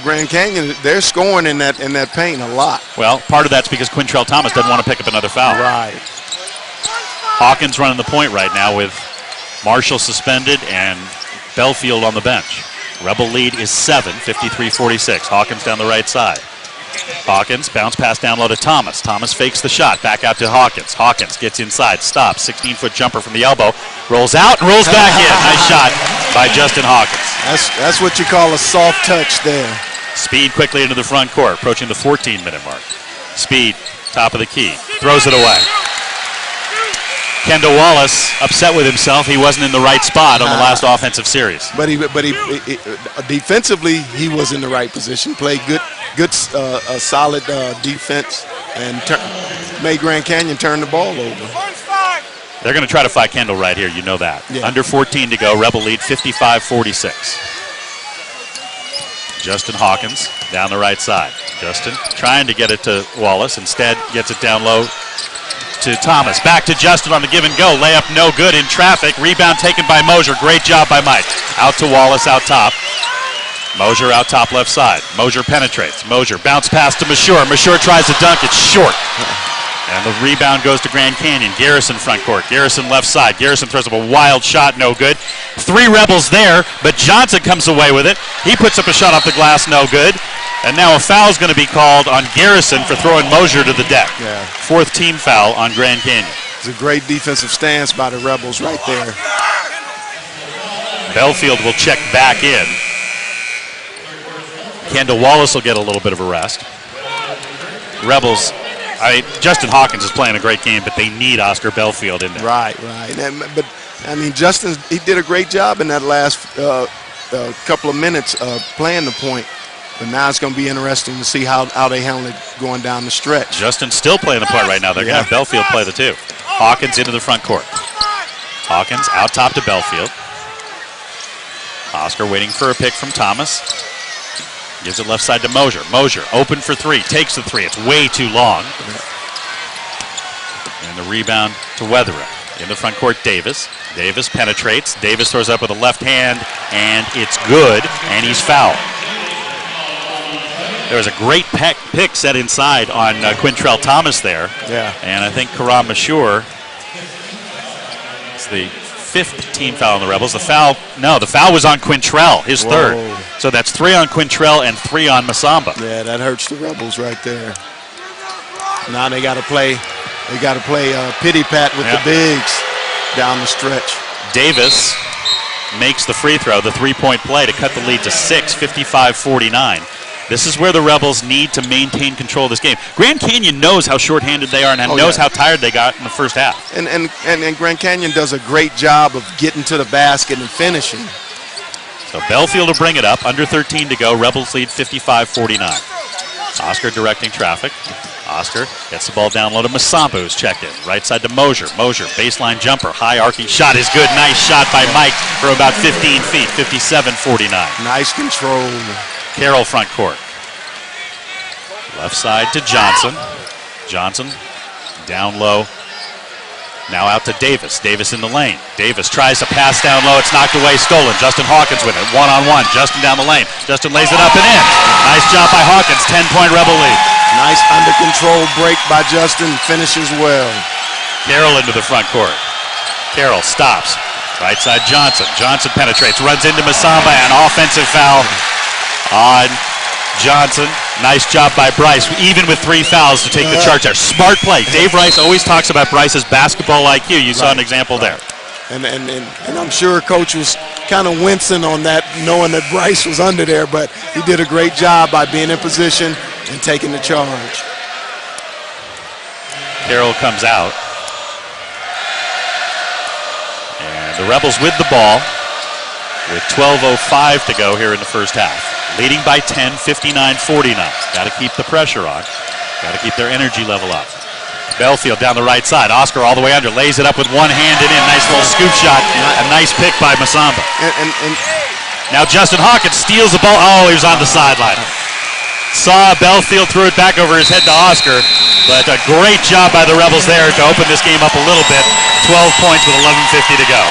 Grand Canyon, they're scoring in that paint a lot. Well, part of that's because Quintrell Thomas doesn't want to pick up another foul. Right. Hawkins running the point right now with Marshall suspended and Belfield on the bench. Rebel lead is 7, 53-46. Hawkins down the right side. Hawkins, bounce pass down low to Thomas. Thomas fakes the shot, back out to Hawkins. Hawkins gets inside, stops, 16-foot jumper from the elbow, rolls out and rolls back in. Nice shot by Justin Hawkins. That's what you call a soft touch there. Speed quickly into the front court, approaching the 14-minute mark. Speed, top of the key, throws it away. Kendall Wallace upset with himself. He wasn't in the right spot on the last offensive series. But he defensively, he was in the right position. Played good, solid defense, and made Grand Canyon turn the ball over. They're going to try to fight Kendall right here. You know that. Yeah. Under 14 to go. Rebel lead 55-46. Justin Hawkins down the right side. Justin trying to get it to Wallace. Instead, gets it down low to Thomas. Back to Justin on the give and go. Layup no good in traffic. Rebound taken by Mosier. Great job by Mike. Out to Wallace out top. Mosier out top left side. Mosier penetrates. Mosier bounce pass to Mashur. Mashur tries to dunk. It's short. And the rebound goes to Grand Canyon. Garrison front court. Garrison left side. Garrison throws up a wild shot. No good. 3 Rebels there, but Johnson comes away with it. He puts up a shot off the glass. No good. And now a foul is going to be called on Garrison for throwing Mosier to the deck. Yeah. 4th team foul on Grand Canyon. It's a great defensive stance by the Rebels right there. Belfield will check back in. Kendall Wallace will get a little bit of a rest. Rebels, Justin Hawkins is playing a great game, but they need Oscar Belfield in there. Right. But, Justin, he did a great job in that last couple of minutes playing the point. But now it's going to be interesting to see how they handle it going down the stretch. Justin still playing the part right now. They're going to have Belfield play the 2. Hawkins into the front court. Hawkins out top to Belfield. Oscar waiting for a pick from Thomas. Gives it left side to Mosier. Mosier open for 3. Takes the 3. It's way too long. And the rebound to Wetherill. In the front court, Davis. Davis penetrates. Davis throws up with a left hand, and it's good, and he's fouled. There was a great pick set inside on Quintrell Thomas there. Yeah. And I think Karam Mashur, it's the 5th team foul on the Rebels. The foul was on Quintrell, his 3rd. So that's 3 on Quintrell and 3 on Masamba. Yeah, that hurts the Rebels right there. Now they got to play. They got to play pity pat with the bigs down the stretch. Davis makes the free throw, the 3-point play to cut the lead to 6, 55-49. This is where the Rebels need to maintain control of this game. Grand Canyon knows how shorthanded they are and knows how tired they got in the first half. And Grand Canyon does a great job of getting to the basket and finishing. So Belfield will bring it up. Under 13 to go. Rebels lead 55-49. Oscar directing traffic. Oscar gets the ball down low to Masamba, who's checked in. Right side to Mosier. Mosier, baseline jumper. High arcing shot is good. Nice shot by Mike for about 15 feet. 57-49. Nice control. Carroll front court. Left side to Johnson. Johnson down low. Now out to Davis. Davis in the lane. Davis tries to pass down low. It's knocked away, stolen. Justin Hawkins with it. One-on-one. Justin down the lane. Justin lays it up and in. Nice job by Hawkins. 10-point Rebel lead. Nice under control break by Justin. Finishes well. Carroll into the front court. Carroll stops. Right side Johnson. Johnson penetrates. Runs into Masamba. An offensive foul on Johnson. Nice job by Bryce, even with 3 fouls to take the charge there. Smart play. Dave Rice always talks about Bryce's basketball IQ. You saw an example there. And I'm sure Coach was kind of wincing on that, knowing that Bryce was under there, but he did a great job by being in position and taking the charge. Carroll comes out. And the Rebels with the ball with 12:05 to go here in the first half. Leading by 10, 59-49. Got to keep the pressure on. Got to keep their energy level up. Belfield down the right side. Oscar all the way under. Lays it up with one hand and in. Nice little scoop shot. A nice pick by Masamba. And now Justin Hawkins steals the ball. Oh, he was on the sideline. Saw Belfield, threw it back over his head to Oscar. But a great job by the Rebels there to open this game up a little bit. 12 points with 11:50 to go.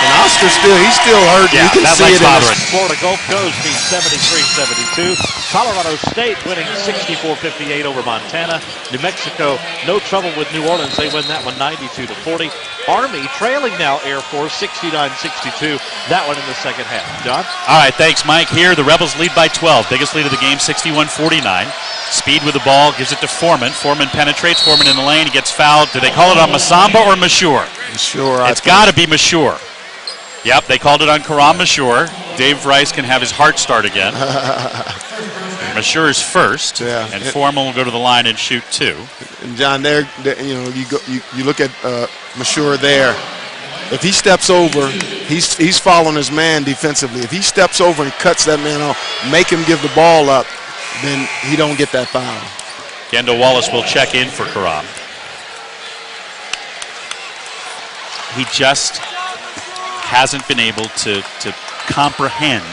And Oscar he's still hurt. Yeah, you can see it in his Florida Gulf Coast beats 73-72. Colorado State winning 64-58 over Montana. New Mexico, no trouble with New Orleans. They win that one 92-40. Army trailing now Air Force 69-62. That one in the second half. John? All right, thanks, Mike. Here, the Rebels lead by 12. Biggest lead of the game, 61-49. Speed with the ball, gives it to Foreman. Foreman penetrates. Foreman in the lane. He gets fouled. Do they call it on Masamba or Mashur? Mashur. It's got to be Mashur. Yep, they called it on Karam Mashur. Dave Rice can have his heart start again. Mashur is first, and Foreman will go to the line and shoot 2. And John, you look at Mashur there. If he steps over, he's following his man defensively. If he steps over and cuts that man off, make him give the ball up, then he don't get that foul. Kendall Wallace will check in for Karam. He just hasn't been able to comprehend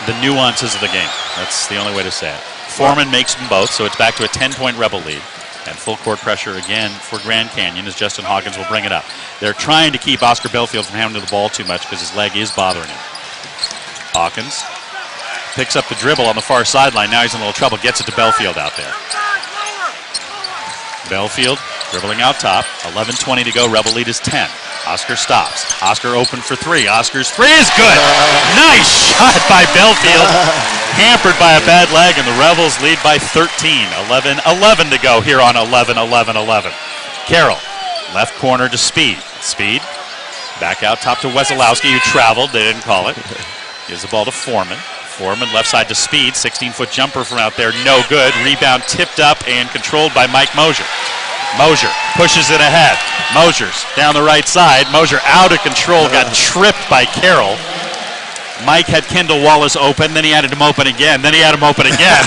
the nuances of the game. That's the only way to say it. Foreman makes them both, so it's back to a 10-point Rebel lead. And full court pressure again for Grand Canyon as Justin Hawkins will bring it up. They're trying to keep Oscar Belfield from handling the ball too much because his leg is bothering him. Hawkins picks up the dribble on the far sideline. Now he's in a little trouble. Gets it to Belfield out there. Belfield dribbling out top. 11:20 to go. Rebel lead is 10. Oscar stops. Oscar open for 3. Oscar's 3 is good. Nice shot by Belfield. Hampered by a bad leg, and the Rebels lead by 13. 11 to go here on 11. Carroll, left corner to Speed. Speed, back out top to Wesolowski, who traveled. They didn't call it. Gives the ball to Foreman. Foreman left side to Speed. 16-foot jumper from out there. No good. Rebound tipped up and controlled by Mike Mosier. Mosier pushes it ahead. Mosier's down the right side. Mosier out of control. Got tripped by Carroll. Mike had Kendall Wallace open, then he had him open again, then he had him open again.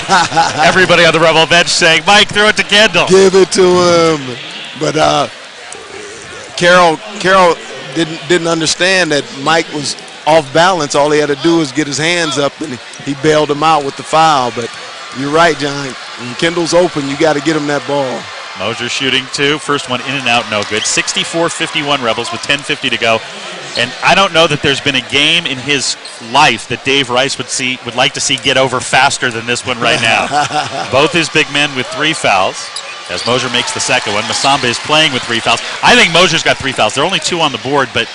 Everybody on the Rebel bench saying, Mike, throw it to Kendall. Give it to him. But Carroll didn't understand that Mike was off balance. All he had to do was get his hands up, and he bailed him out with the foul. But you're right, John. When Kendall's open, you got to get him that ball. Mosier shooting two. First one in and out, no good. 64-51 Rebels with 10:50 to go. And I don't know that there's been a game in his life that Dave Rice would like to see get over faster than this one right now. Both his big men with 3 fouls. As Mosier makes the second one, Masamba is playing with 3 fouls. I think Mosier's got 3 fouls. There are only 2 on the board, but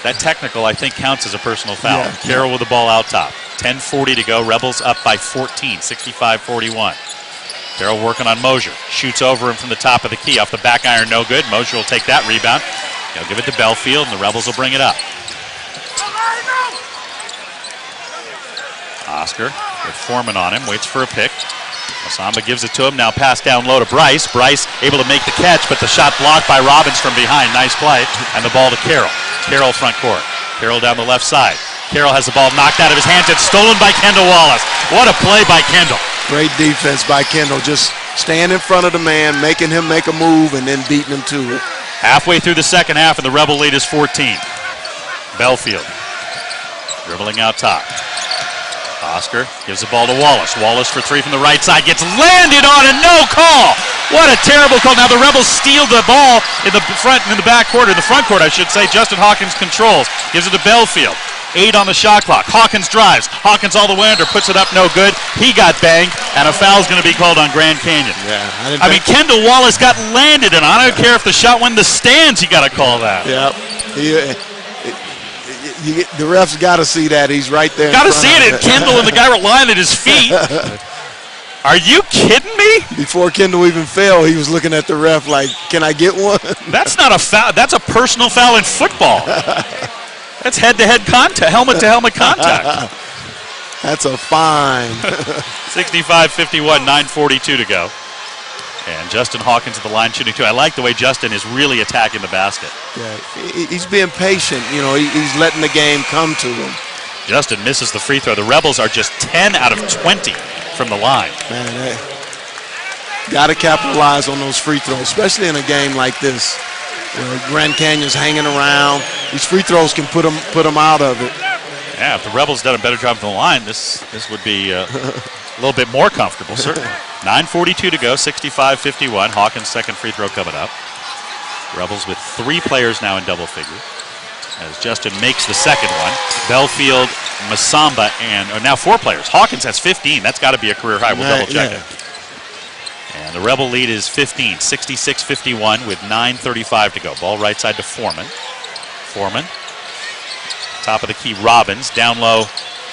that technical, I think, counts as a personal foul. Yeah. Carroll with the ball out top. 10:40 to go. Rebels up by 14, 65-41. Carroll working on Mosier. Shoots over him from the top of the key. Off the back iron, no good. Mosier will take that rebound. He'll give it to Belfield, and the Rebels will bring it up. Oscar with Foreman on him. Waits for a pick. Masamba gives it to him. Now pass down low to Bryce. Bryce able to make the catch, but the shot blocked by Robbins from behind. Nice play. And the ball to Carroll. Carroll front court. Carroll down the left side. Carroll has the ball knocked out of his hands. It's stolen by Kendall Wallace. What a play by Kendall. Great defense by Kendall. Just staying in front of the man, making him make a move, and then beating him to it. Halfway through the second half, and the Rebel lead is 14. Belfield dribbling out top. Oscar gives the ball to Wallace. Wallace for 3 from the right side. Gets landed on and no call. What a terrible call. Now the Rebels steal the ball in the front court, in the front court, I should say. Justin Hawkins controls. Gives it to Belfield. 8 on the shot clock. Hawkins drives. Hawkins all the way under. Puts it up, no good. He got banged, and a foul's going to be called on Grand Canyon. Yeah, I mean, Kendall Wallace got landed, and I don't care if the shot went in the stands, you got to call that. Yep. The ref's got to see that. He's right there. Got to see it. And Kendall and the guy were lying at his feet. Are you kidding me? Before Kendall even fell, he was looking at the ref like, can I get one? That's not a foul. That's a personal foul in football. That's head-to-head contact, helmet-to-helmet contact. That's a fine. 65-51, 9:42 to go. And Justin Hawkins at the line shooting 2. I like the way Justin is really attacking the basket. Yeah, he's being patient. You know, he's letting the game come to him. Justin misses the free throw. The Rebels are just 10 out of 20 from the line. Man, got to capitalize on those free throws, especially in a game like this. You know, Grand Canyon's hanging around. These free throws can put them out of it. Yeah, if the Rebels done a better job from the line, this would be a little bit more comfortable, certainly. 9:42 to go, 65-51. Hawkins' second free throw coming up. Rebels with 3 players now in double figures. As Justin makes the second one, Belfield, Masamba, and now 4 players. Hawkins has 15. That's got to be a career high. We'll double check it. And the Rebel lead is 15, 66-51 with 9:35 to go. Ball right side to Foreman. Foreman. Top of the key, Robbins. Down low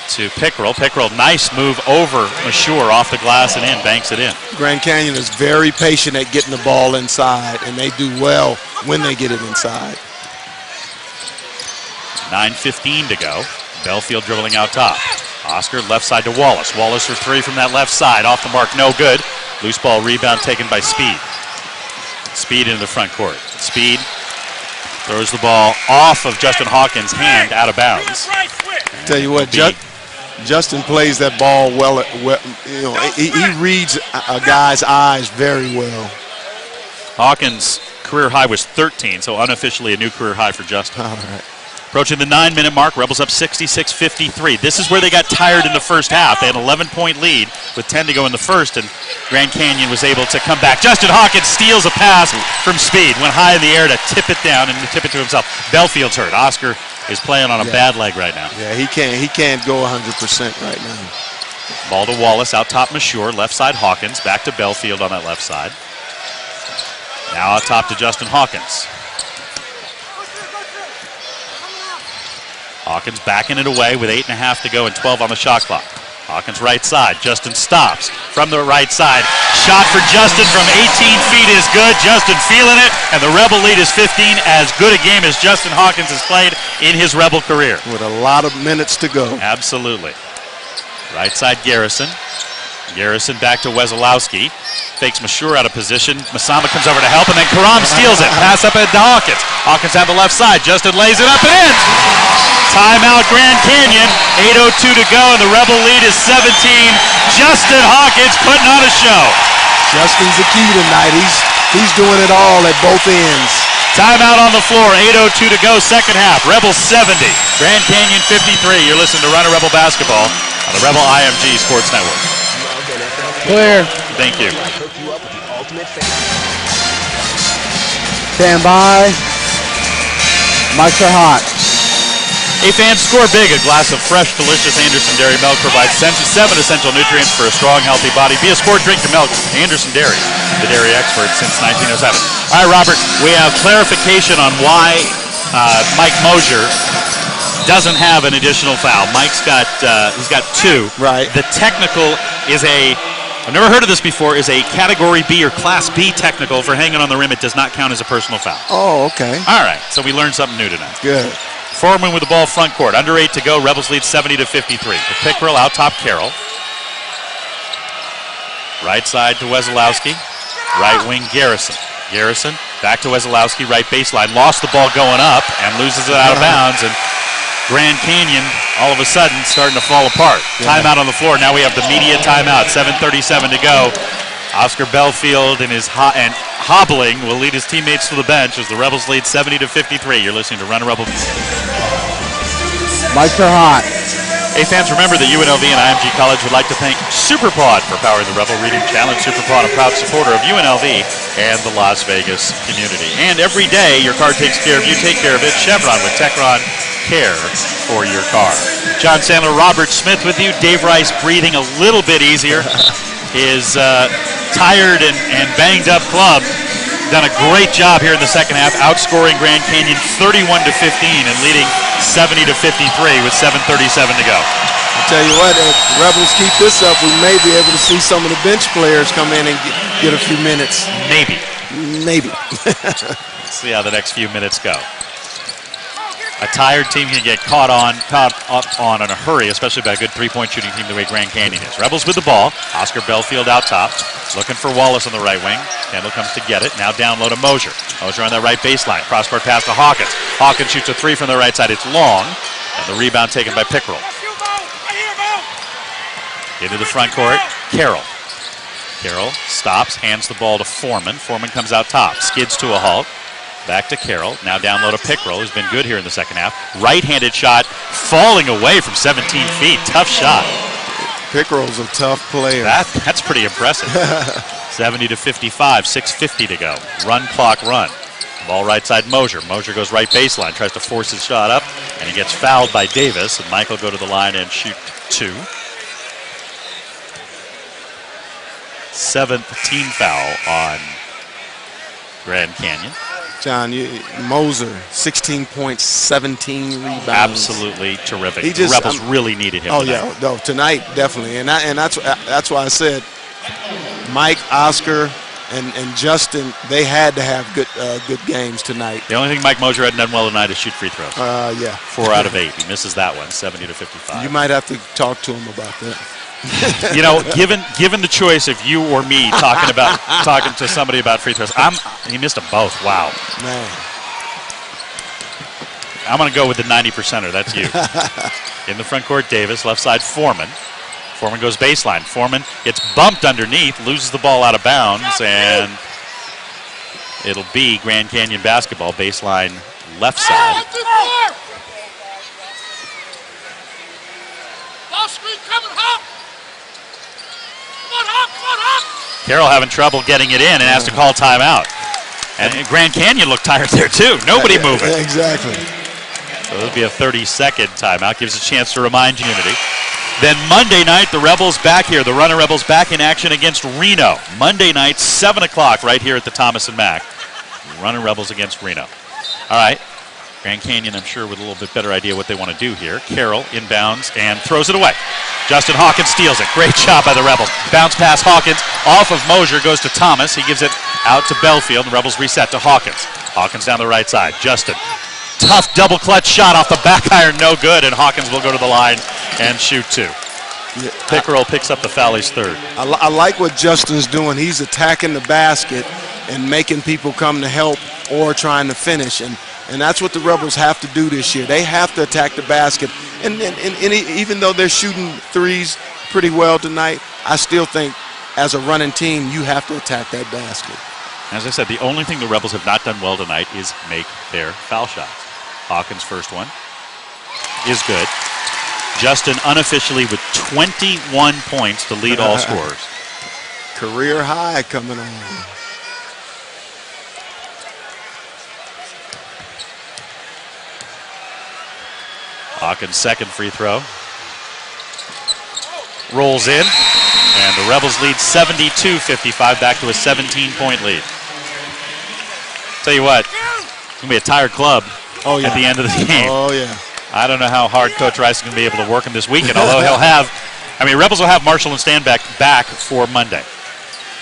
to Pickrell. Pickrell, nice move over Mashur off the glass and in, banks it in. Grand Canyon is very patient at getting the ball inside, and they do well when they get it inside. 9:15 to go. Belfield dribbling out top. Oscar left side to Wallace. Wallace for 3 from that left side. Off the mark, no good. Loose ball rebound taken by Speed. Speed into the front court. Speed throws the ball off of Justin Hawkins' hand out of bounds. Tell you what, Justin plays that ball well. You know, he reads a guy's eyes very well. Hawkins' career high was 13, so unofficially a new career high for Justin. All right. Approaching the 9-minute mark, Rebels up 66-53. This is where they got tired in the first half. They had an 11-point lead with 10 to go in the first, and Grand Canyon was able to come back. Justin Hawkins steals a pass from Speed. Went high in the air to tip it down and tip it to himself. Belfield's hurt. Oscar is playing on a bad leg right now. Yeah, he can't go 100% right now. Ball to Wallace, out top Mashur, left side Hawkins, back to Belfield on that left side. Now out top to Justin Hawkins. Hawkins backing it away with 8.5 to go and 12 on the shot clock. Hawkins right side. Justin stops from the right side. Shot for Justin from 18 feet is good. Justin feeling it, and the Rebel lead is 15. As good a game as Justin Hawkins has played in his Rebel career. With a lot of minutes to go. Absolutely. Right side Garrison. Garrison back to Wesolowski. Fakes Mashur out of position. Masamba comes over to help, and then Karam steals it. Pass up at Hawkins. Hawkins on the left side. Justin lays it up and in. Timeout, Grand Canyon. 8:02 to go, and the Rebel lead is 17. Justin Hawkins putting on a show. Justin's the key tonight. He's doing it all at both ends. Timeout on the floor. 8:02 to go, second half. Rebels 70, Grand Canyon 53. You're listening to Runner Rebel Basketball on the Rebel IMG Sports Network. Clear. Thank you. Stand by. Mics are hot. Hey fans, score big. A glass of fresh, delicious Anderson Dairy milk provides 7 essential nutrients for a strong, healthy body. Be a sport, drink your milk. Anderson Dairy, the dairy expert since 1907. All right, Robert, we have clarification on why Mike Mosier doesn't have an additional foul. Mike's got he's got 2. Right. The technical is I've never heard of this before, is a Category B or Class B technical for hanging on the rim. It does not count as a personal foul. Oh, okay. All right, so we learned something new tonight. Good. Foreman with the ball front court. Under 8 to go. Rebels lead 70 to 53. The Pickrell out top Carroll. Right side to Wesolowski. Right wing Garrison. Garrison back to Wesolowski. Right baseline. Lost the ball going up and loses it out of bounds. And Grand Canyon all of a sudden starting to fall apart. Timeout on the floor. Now we have the media timeout. 7:37 to go. Oscar Belfield and hobbling will lead his teammates to the bench as the Rebels lead 70 to 53. You're listening to Runner Rebel. Mics are hot. Hey fans, remember that UNLV and IMG College would like to thank SuperPod for powering the Rebel Reading Challenge. SuperPod, a proud supporter of UNLV and the Las Vegas community. And every day your car takes care of you, take care of it. Chevron with Techron Care for your car. John Sandler, Robert Smith with you. Dave Rice breathing a little bit easier. His tired and banged up club done a great job here in the second half, outscoring Grand Canyon 31 to 15 and leading 70 to 53 with 7:37 to go. I'll tell you what, if the Rebels keep this up, we may be able to see some of the bench players come in and get a few minutes. Maybe. Maybe. Let's see how the next few minutes go. A tired team can get caught up on in a hurry, especially by a good three-point shooting team the way Grand Canyon is. Rebels with the ball. Oscar Belfield out top. Looking for Wallace on the right wing. Kendall comes to get it. Now down low to Mosier. Mosier on that right baseline. Cross-court pass to Hawkins. Hawkins shoots a 3 from the right side. It's long. And the rebound taken by Pickrell. Into the front court. Carroll. Carroll stops, hands the ball to Foreman. Foreman comes out top. Skids to a halt. Back to Carroll. Now down low to Pickrell, who's been good here in the second half. Right-handed shot, falling away from 17 feet. Tough shot. Pickrell's a tough player. That's pretty impressive. 70 to 55, 6:50 to go. Run clock run. Ball right side Mosier. Mosier goes right baseline, tries to force his shot up, and he gets fouled by Davis. And Mike will go to the line and shoot 2. 7th team foul on Grand Canyon. John, Moser, 16 points, 17 rebounds. Absolutely terrific. The Rebels really needed him tonight. Yeah, no, tonight definitely, and that's why I said Mike, Oscar, and Justin, they had to have good games tonight. The only thing Mike Mosier hadn't done well tonight is shoot free throws. Yeah, 4 out of 8. He misses that one, 70 to 55. You might have to talk to him about that. You know, given the choice of you or me talking to somebody about free throws, he missed them both. Wow. Man. I'm going to go with the 90%er. That's you. In the front court, Davis. Left side, Foreman. Foreman goes baseline. Foreman gets bumped underneath, loses the ball out of bounds, and it'll be Grand Canyon basketball, baseline left side. Carroll having trouble getting it in and has to call timeout. And Grand Canyon looked tired there too. Nobody moving. Exactly. So it'll be a 30-second timeout. Gives a chance to remind Unity. Then Monday night, the Rebels back here. The Runner Rebels back in action against Reno. Monday night, 7 o'clock right here at the Thomas and Mack. Runner Rebels against Reno. All right. Grand Canyon, I'm sure, with a little bit better idea what they want to do here. Carroll inbounds and throws it away. Justin Hawkins steals it. Great job by the Rebels. Bounce pass Hawkins off of Mosier, goes to Thomas. He gives it out to Belfield. The Rebels reset to Hawkins. Hawkins down the right side. Justin. Tough double clutch shot off the back iron, no good, and Hawkins will go to the line and shoot 2. Pickrell picks up the foul, his 3rd. I like what Justin's doing. He's attacking the basket and making people come to help or trying to finish. And And that's what the Rebels have to do this year. They have to attack the basket. And even though they're shooting threes pretty well tonight, I still think as a running team, you have to attack that basket. As I said, the only thing the Rebels have not done well tonight is make their foul shots. Hawkins' first one is good. Justin unofficially with 21 points to lead all scorers. Career high coming on. Hawkins' second free throw. Rolls in, and the Rebels lead 72-55, back to a 17-point lead. Tell you what, it's going to be a tired club at the end of the game. Oh, yeah. I don't know how hard Coach Rice is going to be able to work him this weekend, although Rebels will have Marshall and Stanback back for Monday.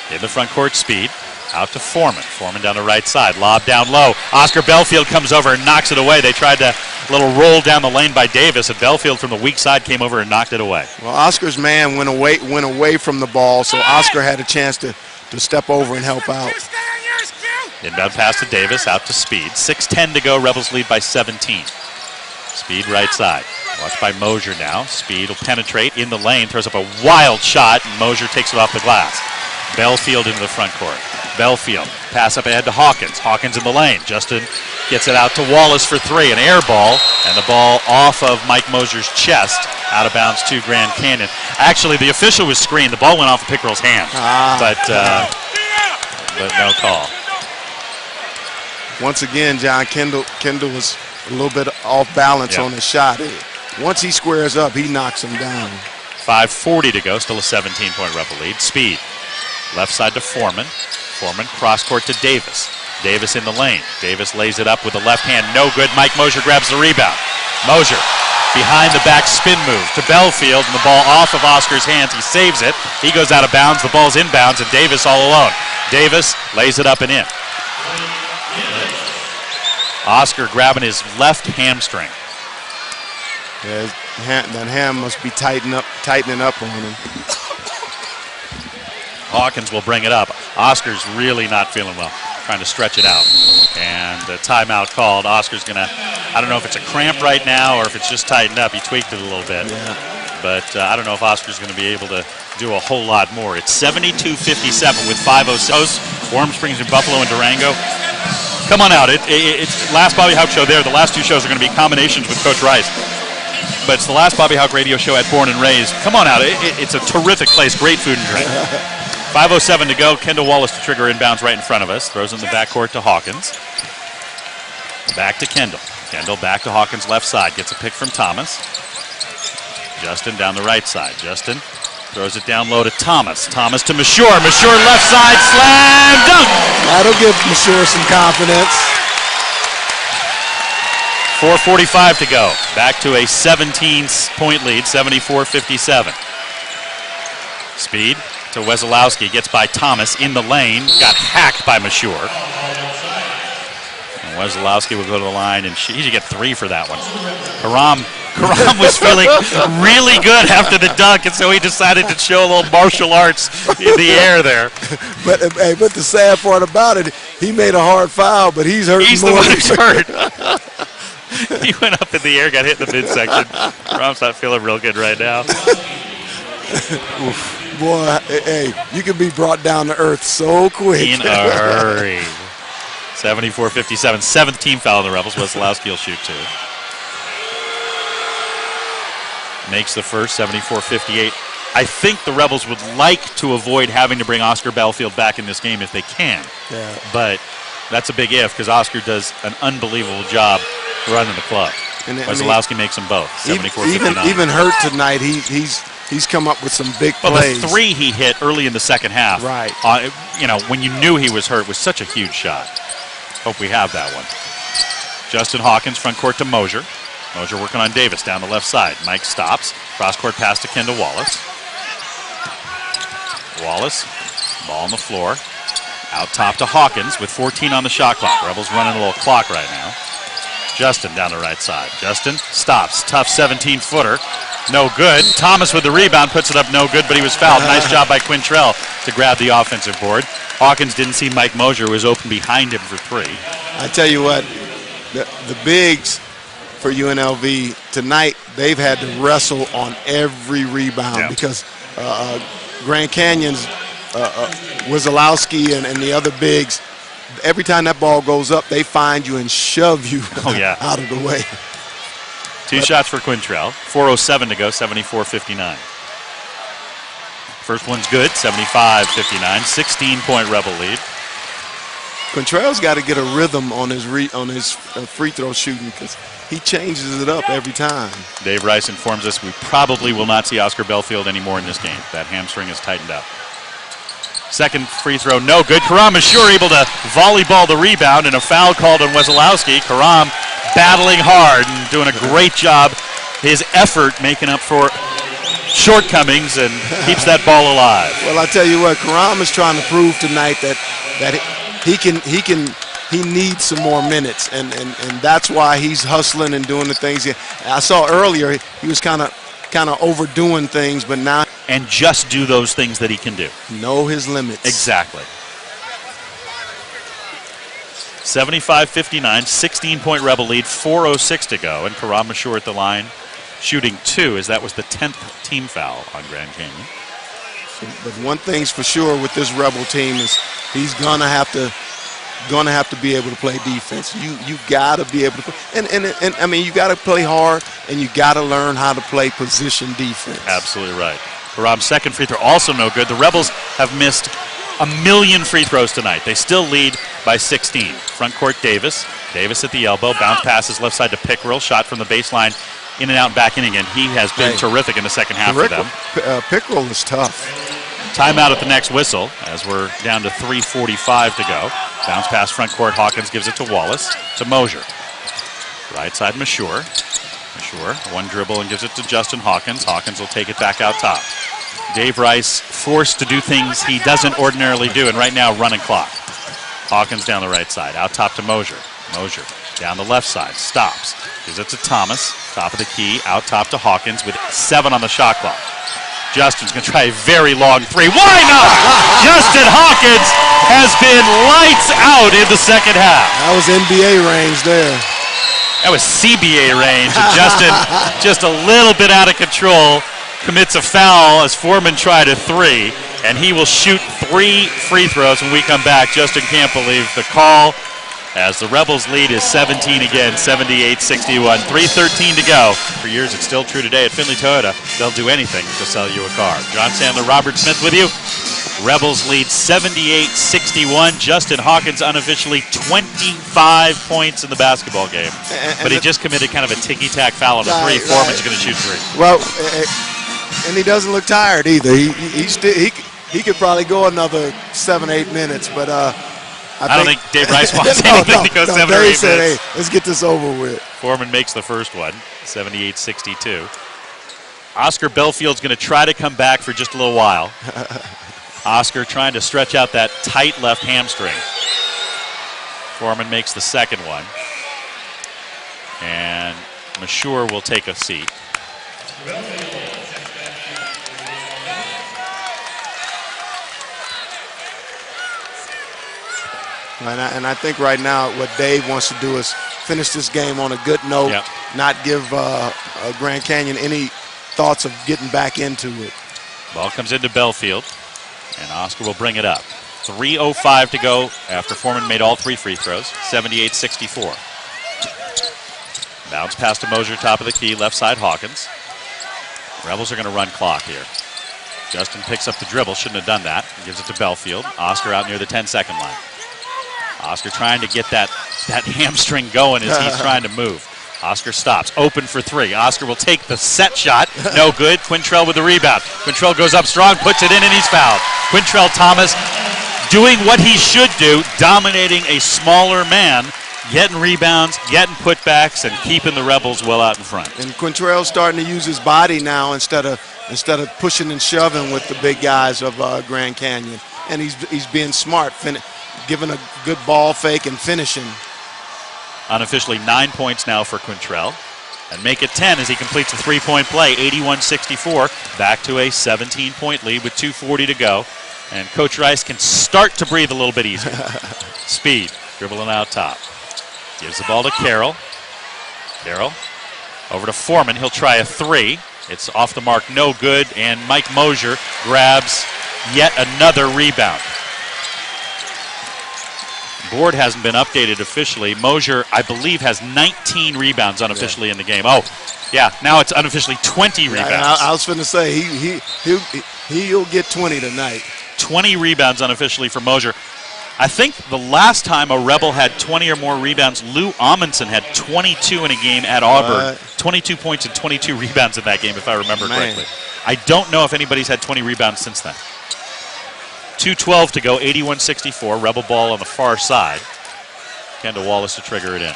In the front court, Speed. Out to Foreman. Foreman down the right side. Lob down low. Oscar Belfield comes over and knocks it away. They tried to little roll down the lane by Davis, and Belfield from the weak side came over and knocked it away. Well, Oscar's man went away from the ball, so Oscar had a chance to step over and help out. Inbound pass to Davis, out to Speed. 6:10 to go. Rebels lead by 17. Speed right side. Watched by Mosier now. Speed will penetrate in the lane, throws up a wild shot, and Mosier takes it off the glass. Belfield into the front court. Belfield, pass up ahead to Hawkins. Hawkins in the lane. Justin gets it out to Wallace for three. An air ball, and the ball off of Mike Mosier's chest, out of bounds to Grand Canyon. Actually, the official was screened. The ball went off of Pickerel's hand, but no call. Once again, John, Kendall was a little bit off balance on his shot. Once he squares up, he knocks him down. 5:40 to go, still a 17-point Rebel lead. Speed, left side to Foreman. Foreman cross court to Davis. Davis in the lane. Davis lays it up with the left hand, no good. Mike Mosier grabs the rebound. Mosier behind the back spin move to Belfield, and the ball off of Oscar's hands. He saves it. He goes out of bounds. The ball's inbounds, and Davis all alone. Davis lays it up and in. Oscar grabbing his left hamstring. Yeah, that hand must be tightening up on him. Hawkins will bring it up. Oscar's really not feeling well, trying to stretch it out. And a timeout called. Oscar's going to, I don't know if it's a cramp right now or if it's just tightened up. He tweaked it a little bit. Yeah. But I don't know if Oscar's going to be able to do a whole lot more. It's 72-57 with 5:06. Warm Springs and Buffalo and Durango. Come on out. It's last Bobby Houck show there. The last two shows are going to be combinations with Coach Rice. But it's the last Bobby Houck radio show at Born and Raised. Come on out. It's a terrific place. Great food and drink. 5:07 to go. Kendall Wallace to trigger inbounds right in front of us. Throws in the backcourt to Hawkins. Back to Kendall. Kendall back to Hawkins' left side. Gets a pick from Thomas. Justin down the right side. Justin throws it down low to Thomas. Thomas to Mashur. Mashur left side. Slam dunk. That'll give Mashur some confidence. 4:45 to go. Back to a 17-point lead. 74-57. Speed to Wesolowski, gets by Thomas in the lane, got hacked by Mashur. And Wesolowski will go to the line, and he should get three for that one. Karam was feeling really good after the dunk, and so he decided to show a little martial arts in the air there. But the sad part about it, he made a hard foul, but he's hurt. He's the one who's hurt. He went up in the air, got hit in the midsection. Karam's not feeling real good right now. Boy, hey, you can be brought down to earth so quick. In a hurry. 74-57. Seventh team foul on the Rebels. Wesolowski will shoot two. Makes the first, 74-58. I think the Rebels would like to avoid having to bring Oscar Belfield back in this game if they can. Yeah. But that's a big if because Oscar does an unbelievable job running the club. Wesolowski makes them both, 74-59. Even hurt tonight, he's come up with some big plays. Well, the three he hit early in the second half, right? When you knew he was hurt, was such a huge shot. Hope we have that one. Justin Hawkins, front court to Mosier. Mosier working on Davis down the left side. Mike stops. Cross-court pass to Kendall Wallace. Wallace, ball on the floor. Out top to Hawkins with 14 on the shot clock. Rebels running a little clock right now. Justin down the right side. Justin stops. Tough 17-footer. No good. Thomas with the rebound puts it up no good, but he was fouled. Nice job by Quintrell to grab the offensive board. Hawkins didn't see Mike Mosier, who was open behind him for three. I tell you what, the bigs for UNLV tonight, they've had to wrestle on every rebound because Grand Canyon's Wizolowski and the other bigs, every time that ball goes up, they find you and shove you out of the way. Two shots for Quintrell. 4:07 to go, 74-59. First one's good, 75-59. 16-point Rebel lead. Quintrell's got to get a rhythm on his free throw shooting because he changes it up every time. Dave Rice informs us we probably will not see Oscar Belfield anymore in this game. That hamstring is tightened up. Second free throw, no good. Karam Mashur able to volleyball the rebound, and a foul called on Wezolowski. Karam battling hard and doing a great job. His effort making up for shortcomings and keeps that ball alive. Well, I tell you what, Karam is trying to prove tonight that he needs some more minutes, and that's why he's hustling and doing the things. I saw earlier he was kind of overdoing things, but now. And just do those things that he can do. Know his limits. Exactly. 75-59, 16-point Rebel lead, 4:06 to go, and Karam Mashur at the line, shooting 2, as that was the 10th team foul on Grand Canyon. But one thing's for sure with this Rebel team is he's gonna have to be able to play defense. You gotta be able to play, and I mean you gotta play hard, and you gotta learn how to play position defense. Absolutely right. Karam's second free throw also no good. The Rebels have missed a million free throws tonight. They still lead by 16. Front court Davis. Davis at the elbow. Bounce passes left side to Pickrell. Shot from the baseline. In and out and back in again. He has been terrific in the second half for them. Pickrell is tough. Timeout at the next whistle as we're down to 3:45 to go. Bounce pass front court. Hawkins gives it to Wallace. To Mosier. Right side Mashur. Mashur, one dribble and gives it to Justin Hawkins. Hawkins will take it back out top. Dave Rice forced to do things he doesn't ordinarily do, and right now running clock. Hawkins down the right side. Out top to Mosier. Mosier down the left side. Stops. Gives it to Thomas. Top of the key. Out top to Hawkins with 7 on the shot clock. Justin's going to try a very long 3. Why not? Justin Hawkins has been lights out in the second half. That was NBA range there. That was CBA range. And Justin, just a little bit out of control, commits a foul as Foreman tried a 3, and he will shoot 3 free throws when we come back. Justin can't believe the call as the Rebels lead is 17 again, 78-61. 3:13 to go. For years, it's still true today at Findlay Toyota. They'll do anything to sell you a car. John Sandler, Robert Smith with you. Rebels lead 78-61. Justin Hawkins unofficially 25 points in the basketball game. But he just committed kind of a ticky-tack foul on a 3. Foreman's going to shoot 3. Well, and he doesn't look tired either. He could probably go another 7-8 minutes, but I don't think Dave Rice wants anything to go 7 or 8 minutes. Hey, let's get this over with. Foreman makes the first one, 78-62. Oscar Belfield's going to try to come back for just a little while. Oscar trying to stretch out that tight left hamstring. Foreman makes the second one. And Mashur will take a seat. And I think right now what Dave wants to do is finish this game on a good note, not give Grand Canyon any thoughts of getting back into it. Ball comes into Belfield, and Oscar will bring it up. 3:05 to go after Foreman made all 3 free throws, 78-64. Bounce pass to Mosier, top of the key, left side Hawkins. Rebels are going to run clock here. Justin picks up the dribble, shouldn't have done that. Gives it to Belfield. Oscar out near the 10-second line. Oscar trying to get that hamstring going as he's trying to move. Oscar stops, open for 3. Oscar will take the set shot, no good. Quintrell with the rebound. Quintrell goes up strong, puts it in, and he's fouled. Quintrell Thomas doing what he should do, dominating a smaller man, getting rebounds, getting putbacks, and keeping the Rebels well out in front. And Quintrell's starting to use his body now instead of pushing and shoving with the big guys of Grand Canyon. And he's being smart, giving a good ball fake and finishing. Unofficially 9 points now for Quintrell. And make it 10 as he completes a 3-point play, 81-64. Back to a 17-point lead with 2:40 to go. And Coach Rice can start to breathe a little bit easier. Speed, dribbling out top. Gives the ball to Carroll. Carroll over to Foreman. He'll try a three. It's off the mark, no good, and Mike Mosier grabs yet another rebound. Board hasn't been updated officially. Mosier, I believe, has 19 rebounds unofficially in the game. Oh, yeah, now it's unofficially 20 rebounds. I was going to say, he'll get 20 tonight. 20 rebounds unofficially for Mosier. I think the last time a Rebel had 20 or more rebounds, Lou Amundsen had 22 in a game at Auburn. 22 points and 22 rebounds in that game, if I remember correctly. I don't know if anybody's had 20 rebounds since then. 2:12 to go, 81-64. Rebel ball on the far side. Kendall Wallace to trigger it in.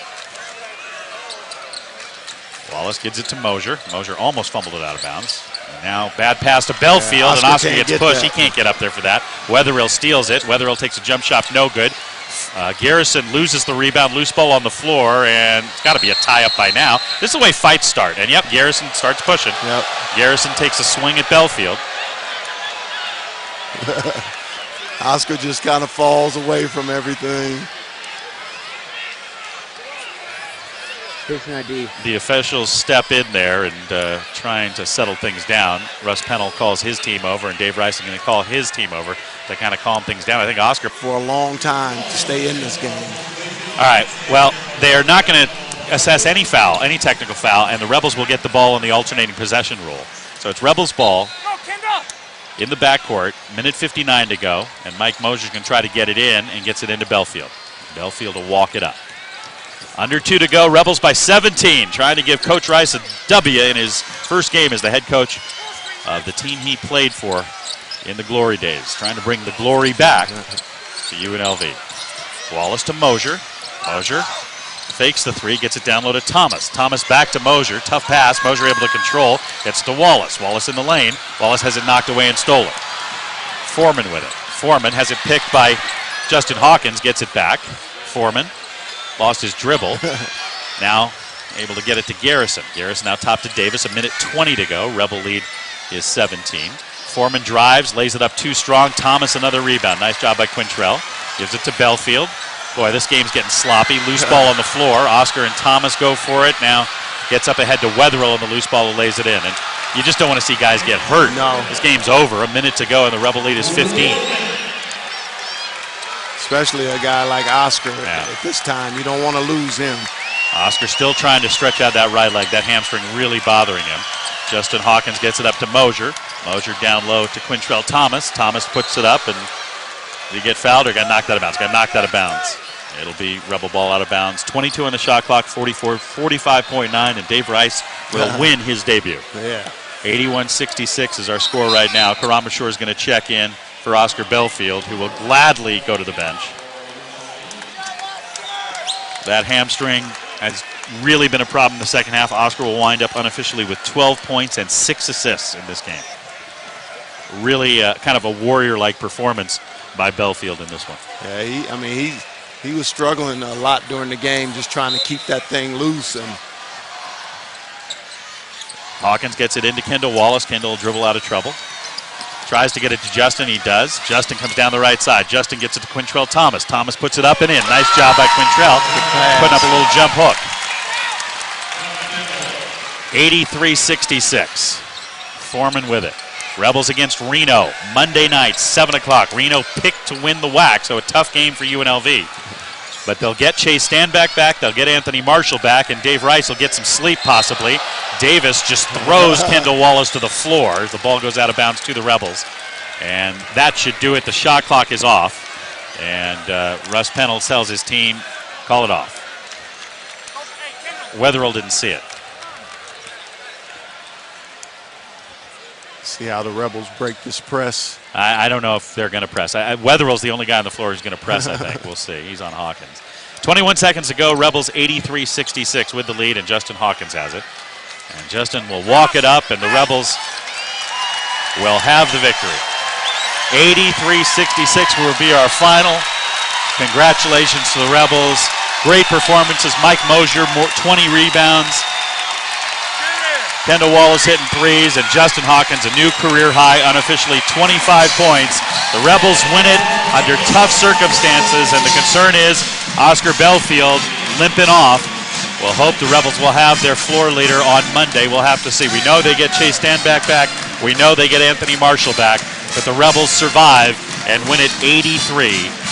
Wallace gives it to Mosier. Mosier almost fumbled it out of bounds. And now bad pass to Belfield, and Oscar gets pushed. He can't get up there for that. Wetherill steals it. Wetherill takes a jump shot, no good. Garrison loses the rebound, loose ball on the floor, and it's got to be a tie-up by now. This is the way fights start. And, yep, Garrison starts pushing. Yep. Garrison takes a swing at Belfield. Oscar just kind of falls away from everything. The officials step in there and trying to settle things down. Russ Pennell calls his team over, and Dave Rice is going to call his team over to kind of calm things down. I think Oscar for a long time to stay in this game. All right, well, they're not going to assess any foul, any technical foul, and the Rebels will get the ball in the alternating possession rule. So it's Rebels ball in the backcourt, minute 59 to go, and Mike Mosier's going to try to get it in and gets it into Belfield. Belfield will walk it up. Under 2 to go, Rebels by 17, trying to give Coach Rice a W in his first game as the head coach of the team he played for in the glory days, trying to bring the glory back to UNLV. Wallace to Mosier. Mosier fakes the three, gets it down low to Thomas. Thomas back to Mosier, tough pass. Mosier able to control, gets to Wallace. Wallace in the lane. Wallace has it knocked away and stolen. Foreman with it. Foreman has it picked by Justin Hawkins, gets it back. Foreman lost his dribble. Now able to get it to Garrison. Garrison now top to Davis, a minute 20 to go. Rebel lead is 17. Foreman drives, lays it up too strong. Thomas another rebound. Nice job by Quintrell. Gives it to Belfield. Boy, this game's getting sloppy. Loose ball on the floor. Oscar and Thomas go for it. Now gets up ahead to Wetherill on the loose ball and lays it in. And you just don't want to see guys get hurt. No. This game's over. A minute to go, and the Rebel lead is 15. Especially a guy like Oscar. At this time, you don't want to lose him. Oscar still trying to stretch out that right leg. That hamstring really bothering him. Justin Hawkins gets it up to Mosier. Mosier down low to Quintrell Thomas. Thomas puts it up, and did he get fouled or got knocked out of bounds? Got knocked out of bounds. It'll be Rebel ball out of bounds. 22 on the shot clock, 45.9, and Dave Rice will win his debut. Yeah. 81-66 is our score right now. Karamashore is going to check in for Oscar Belfield, who will gladly go to the bench. That hamstring has really been a problem in the second half. Oscar will wind up unofficially with 12 points and 6 assists in this game. Really kind of a warrior-like performance by Belfield in this one. Yeah, he was struggling a lot during the game, just trying to keep that thing loose. And Hawkins gets it into Kendall Wallace. Kendall will dribble out of trouble. Tries to get it to Justin. He does. Justin comes down the right side. Justin gets it to Quintrell Thomas. Thomas puts it up and in. Nice job by Quintrell. Putting up a little jump hook. 83-66. Foreman with it. Rebels against Reno. Monday night, 7 o'clock. Reno picked to win the WAC, so a tough game for UNLV. But they'll get Chase Stanback back. They'll get Anthony Marshall back, and Dave Rice will get some sleep possibly. Davis just throws Kendall Wallace to the floor as the ball goes out of bounds to the Rebels. And that should do it. The shot clock is off. And Russ Pennell tells his team, call it off. Wetherill didn't see it. see how the Rebels break this press. I don't know if they're going to press. Wetherill's the only guy on the floor who's going to press, I think. We'll see. He's on Hawkins. 21 seconds to go. Rebels 83-66 with the lead, and Justin Hawkins has it. And Justin will walk it up, and the Rebels will have the victory. 83-66 will be our final. Congratulations to the Rebels. Great performances. Mike Mosier, 20 rebounds. Kendall Wallace hitting threes, and Justin Hawkins, a new career high, unofficially 25 points. The Rebels win it under tough circumstances, and the concern is Oscar Belfield limping off. We'll hope the Rebels will have their floor leader on Monday. We'll have to see. We know they get Chase Stanback back. We know they get Anthony Marshall back. But the Rebels survive and win it 83